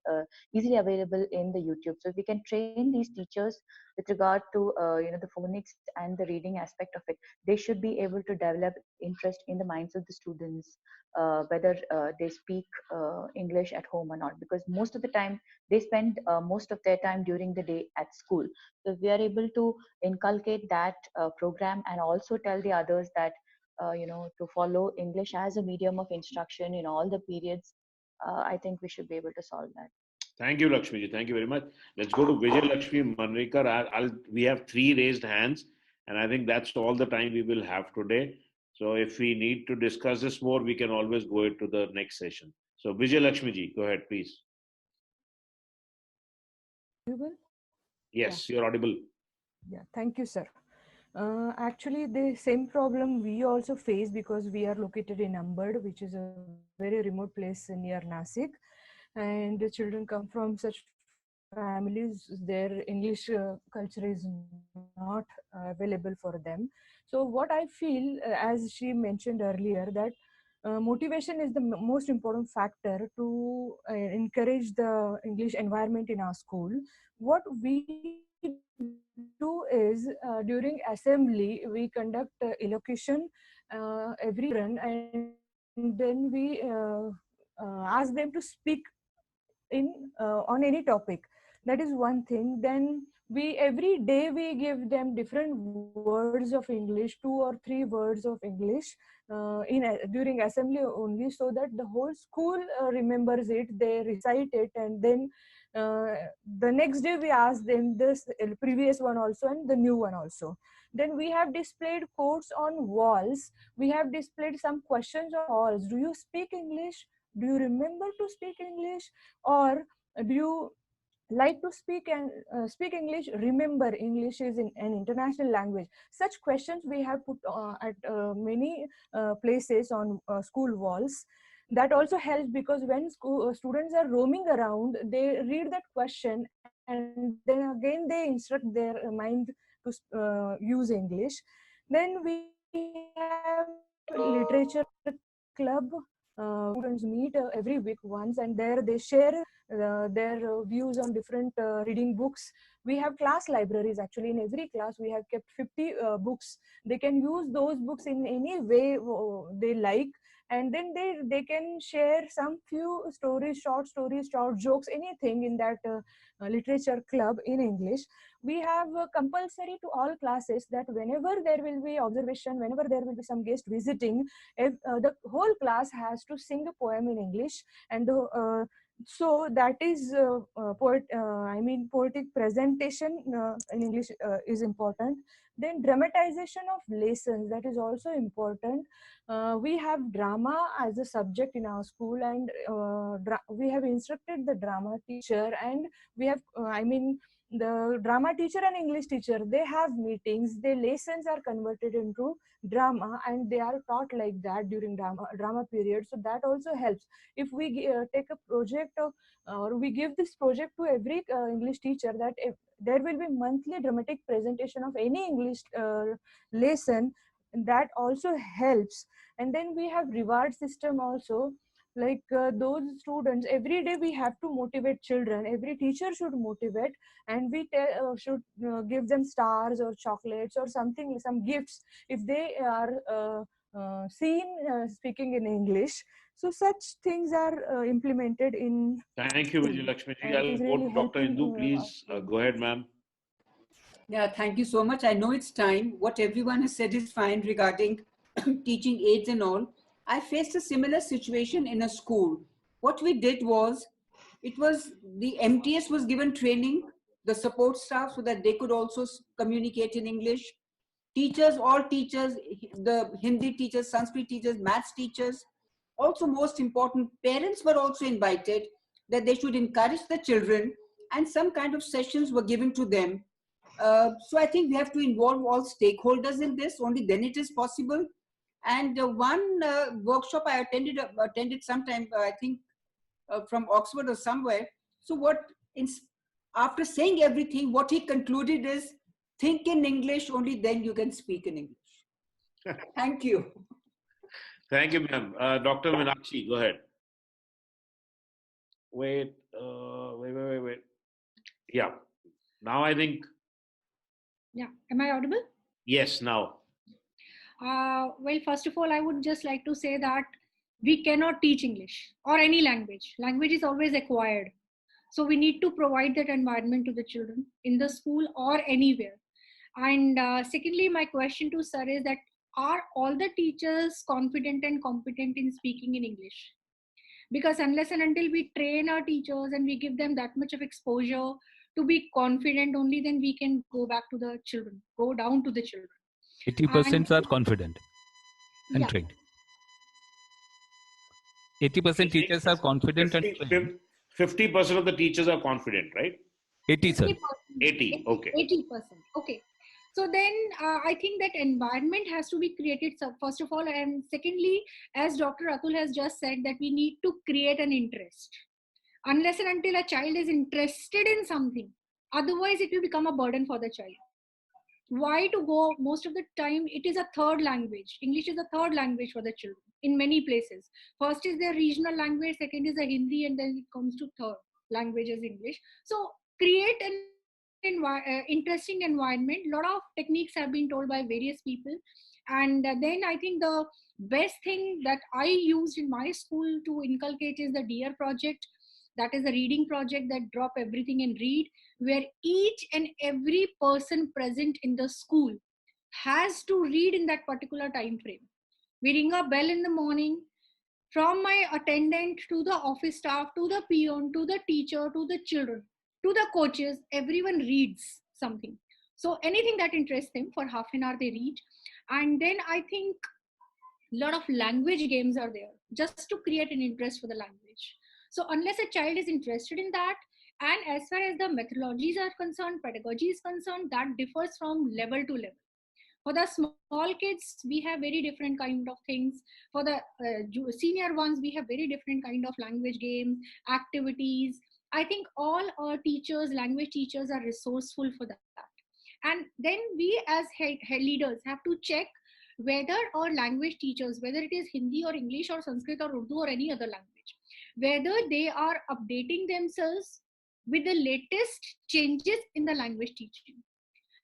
easily available in the YouTube. So if we can train these teachers with regard to the phonics and the reading aspect of it, they should be able to develop interest in the minds of the students, whether they speak English at home or not, because most of the time they spend most of their time during the day at school. So if we are able to inculcate that program and also tell the others that to follow English as a medium of instruction in all the periods, I think we should be able to solve that. Thank you, Lakshmiji. Thank you very much. Let's go to Vijay Lakshmi Manrikar. We have 3 raised hands, and I think that's all the time we will have today. So if we need to discuss this more, we can always go into the next session. So Vijay Lakshmiji, go ahead, please. Audible? Yes, you're audible. Yeah, thank you, sir. Actually, the same problem we also face because we are located in Ambad, which is a very remote place near Nasik, and the children come from such families, their English culture is not available for them. So what I feel, as she mentioned earlier, that motivation is the most important factor to encourage the English environment in our school. What we do is during assembly we conduct elocution every children, and then we ask them to speak in on any topic. That is one thing. Then we every day we give them different words of English, 2 or 3 words of English during assembly only, so that the whole school remembers it, they recite it, and then the next day we ask them this previous one also and the new one also. Then we have displayed quotes on walls, we have displayed some questions on walls. Do you speak English? Do you remember to speak English? Or do you like to speak and speak English? Remember, English is an international language. Such questions we have put at many places on school walls. That also helps, because when students are roaming around, they read that question and then again they instruct their mind to use English. Then we have literature club. Students meet every week once, and there they share their views on different reading books. We have class libraries. Actually, in every class we have kept 50 books. They can use those books in any way they like, and then they can share some few stories, short jokes, anything in that literature club in English. We have compulsory to all classes that whenever there will be observation, whenever there will be some guest visiting, if, the whole class has to sing a poem in English. And so that is poetic presentation in English is important. Then dramatization of lessons, that is also important. We have drama as a subject in our school, and we have instructed the drama teacher, and we have the drama teacher and English teacher, they have meetings, their lessons are converted into drama, and they are taught like that during drama period. So that also helps. If we take a project or we give this project to every English teacher, that if there will be monthly dramatic presentation of any English lesson, that also helps. And then we have reward system also, like those students, every day we have to motivate children, every teacher should motivate, and we should give them stars or chocolates or something, some gifts if they are seen speaking in English. So such things are implemented in Thank you, school. Vijay Lakshmi. It I'll is go really to Dr. helping Indu. our Please go students. ahead, ma'am. Yeah, thank you so much. I know it's time. What everyone has said is fine regarding teaching aids and all. I faced a similar situation in a school. What we did was, it was the MTS was given training, the support staff, so that they could also communicate in English. Teachers, all teachers, the Hindi teachers, Sanskrit teachers, maths teachers. Also, most important, parents were also invited that they should encourage the children, and some kind of sessions were given to them. So I think we have to involve all stakeholders in this. Only then it is possible. And one workshop I attended sometime, I think from Oxford or somewhere. So after saying everything, what he concluded is, think in English, only then you can speak in English. Thank you. Thank you, ma'am. Dr. Meenakshi, go ahead. Wait. Yeah. Now I think, Yeah. Am I audible? yes, now. Well, first of all, I would just like to say that we cannot teach English or any language. Language is always acquired. So we need to provide that environment to the children in the school or anywhere. And secondly, my question to sir is that, are all the teachers confident and competent in speaking in English? Because unless and until we train our teachers and we give them that much of exposure to be confident, only then we can go back to the children, go down to the children. 80% are confident and Yeah. trained. 80% teachers are confident and trained. 50% of the teachers are confident, right? 80, sir. 80, okay. 80%. Okay. So then I think that environment has to be created, first of all. And secondly, as Dr. Atul has just said, that we need to create an interest. Unless and until a child is interested in something, otherwise it will become a burden for the child. Why to go? Most of the time it is a third language. English is a third language for the children in many places. First is their regional language, second is the Hindi, and then it comes to third language is English. So create an interesting environment. A lot of techniques have been told by various people, and then I think the best thing that I used in my school to inculcate is the DEAR project. That is a reading project that drop everything and read, where each and every person present in the school has to read in that particular time frame. We ring a bell in the morning, from my attendant to the office staff to the peon to the teacher to the children to the coaches, everyone reads something. So anything that interests them, for half an hour they read. And then I think a lot of language games are there just to create an interest for the language. So unless a child is interested in that, and as far as the methodologies are concerned, pedagogy is concerned, that differs from level to level. For the small kids, we have very different kind of things. For the senior ones, we have very different kind of language games, activities. I think all our teachers, language teachers, are resourceful for that. And then we as head leaders have to check whether our language teachers, whether it is Hindi or English or Sanskrit or Urdu or any other language, whether they are updating themselves with the latest changes in the language teaching.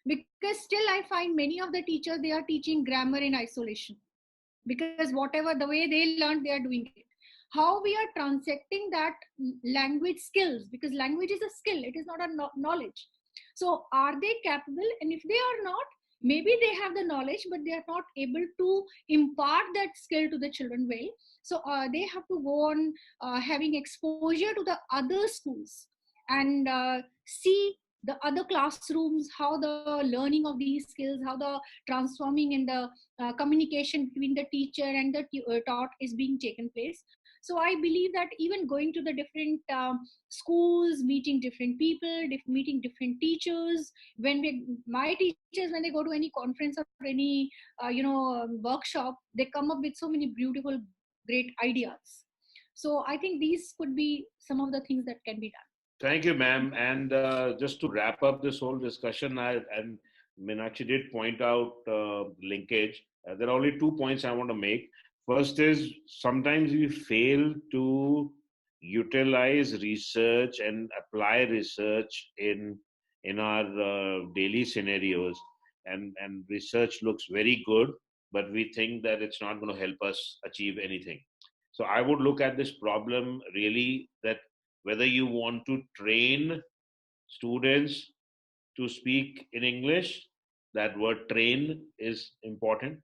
Because still I find many of the teachers, they are teaching grammar in isolation, because whatever the way they learned, they are doing it. How we are transacting that language skills, because language is a skill, it is not a knowledge. So are they capable? And if they are not, maybe they have the knowledge but they are not able to impart that skill to the children well. So they have to go on having exposure to the other schools and see the other classrooms, how the learning of these skills, how the transforming and the communication between the teacher and the taught is being taken place. So I believe that even going to the different schools, meeting different people, meeting different teachers, my teachers, when they go to any conference or any workshop, they come up with so many beautiful, great ideas. So I think these could be some of the things that can be done. Thank you, ma'am. And just to wrap up this whole discussion, and Meenakshi did point out linkage. There are only 2 points I want to make. First is, sometimes we fail to utilize research and apply research in our daily scenarios, and research looks very good, but we think that it's not going to help us achieve anything. So I would look at this problem really that whether you want to train students to speak in English, that word train is important.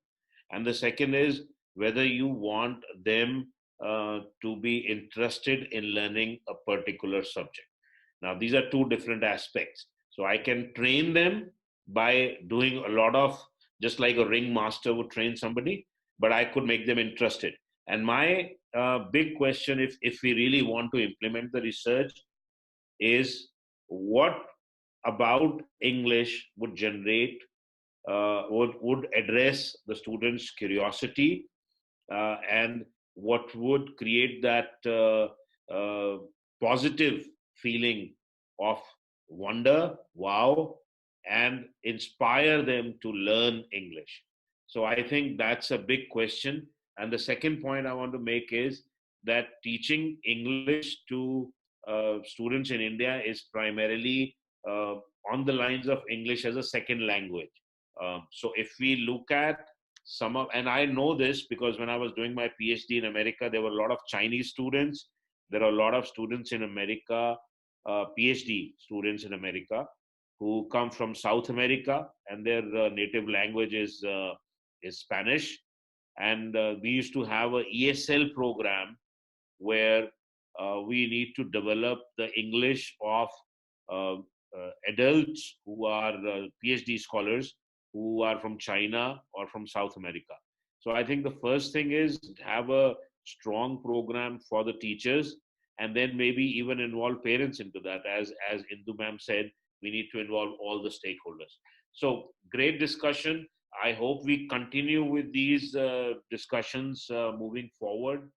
And the second is whether you want them to be interested in learning a particular subject. Now, these are two different aspects. So I can train them by doing a lot of, just like a ringmaster would train somebody, but I could make them interested. And my big question, if we really want to implement the research, is what about English would generate, would address the students' curiosity, and what would create that positive feeling of wonder, wow, and inspire them to learn English. So I think that's a big question. And the second point I want to make is that teaching English to students in India is primarily on the lines of English as a second language. So if we look at some of, and I know this because when I was doing my PhD in America, there were a lot of Chinese students. There are a lot of students in America, PhD students in America, who come from South America, and their native language is Spanish. And we used to have a ESL program where we need to develop the English of adults who are PhD scholars who are from China or from South America. So I think the first thing is have a strong program for the teachers, and then maybe even involve parents into that. As Indu ma'am said, we need to involve all the stakeholders. So great discussion. I hope we continue with these discussions moving forward.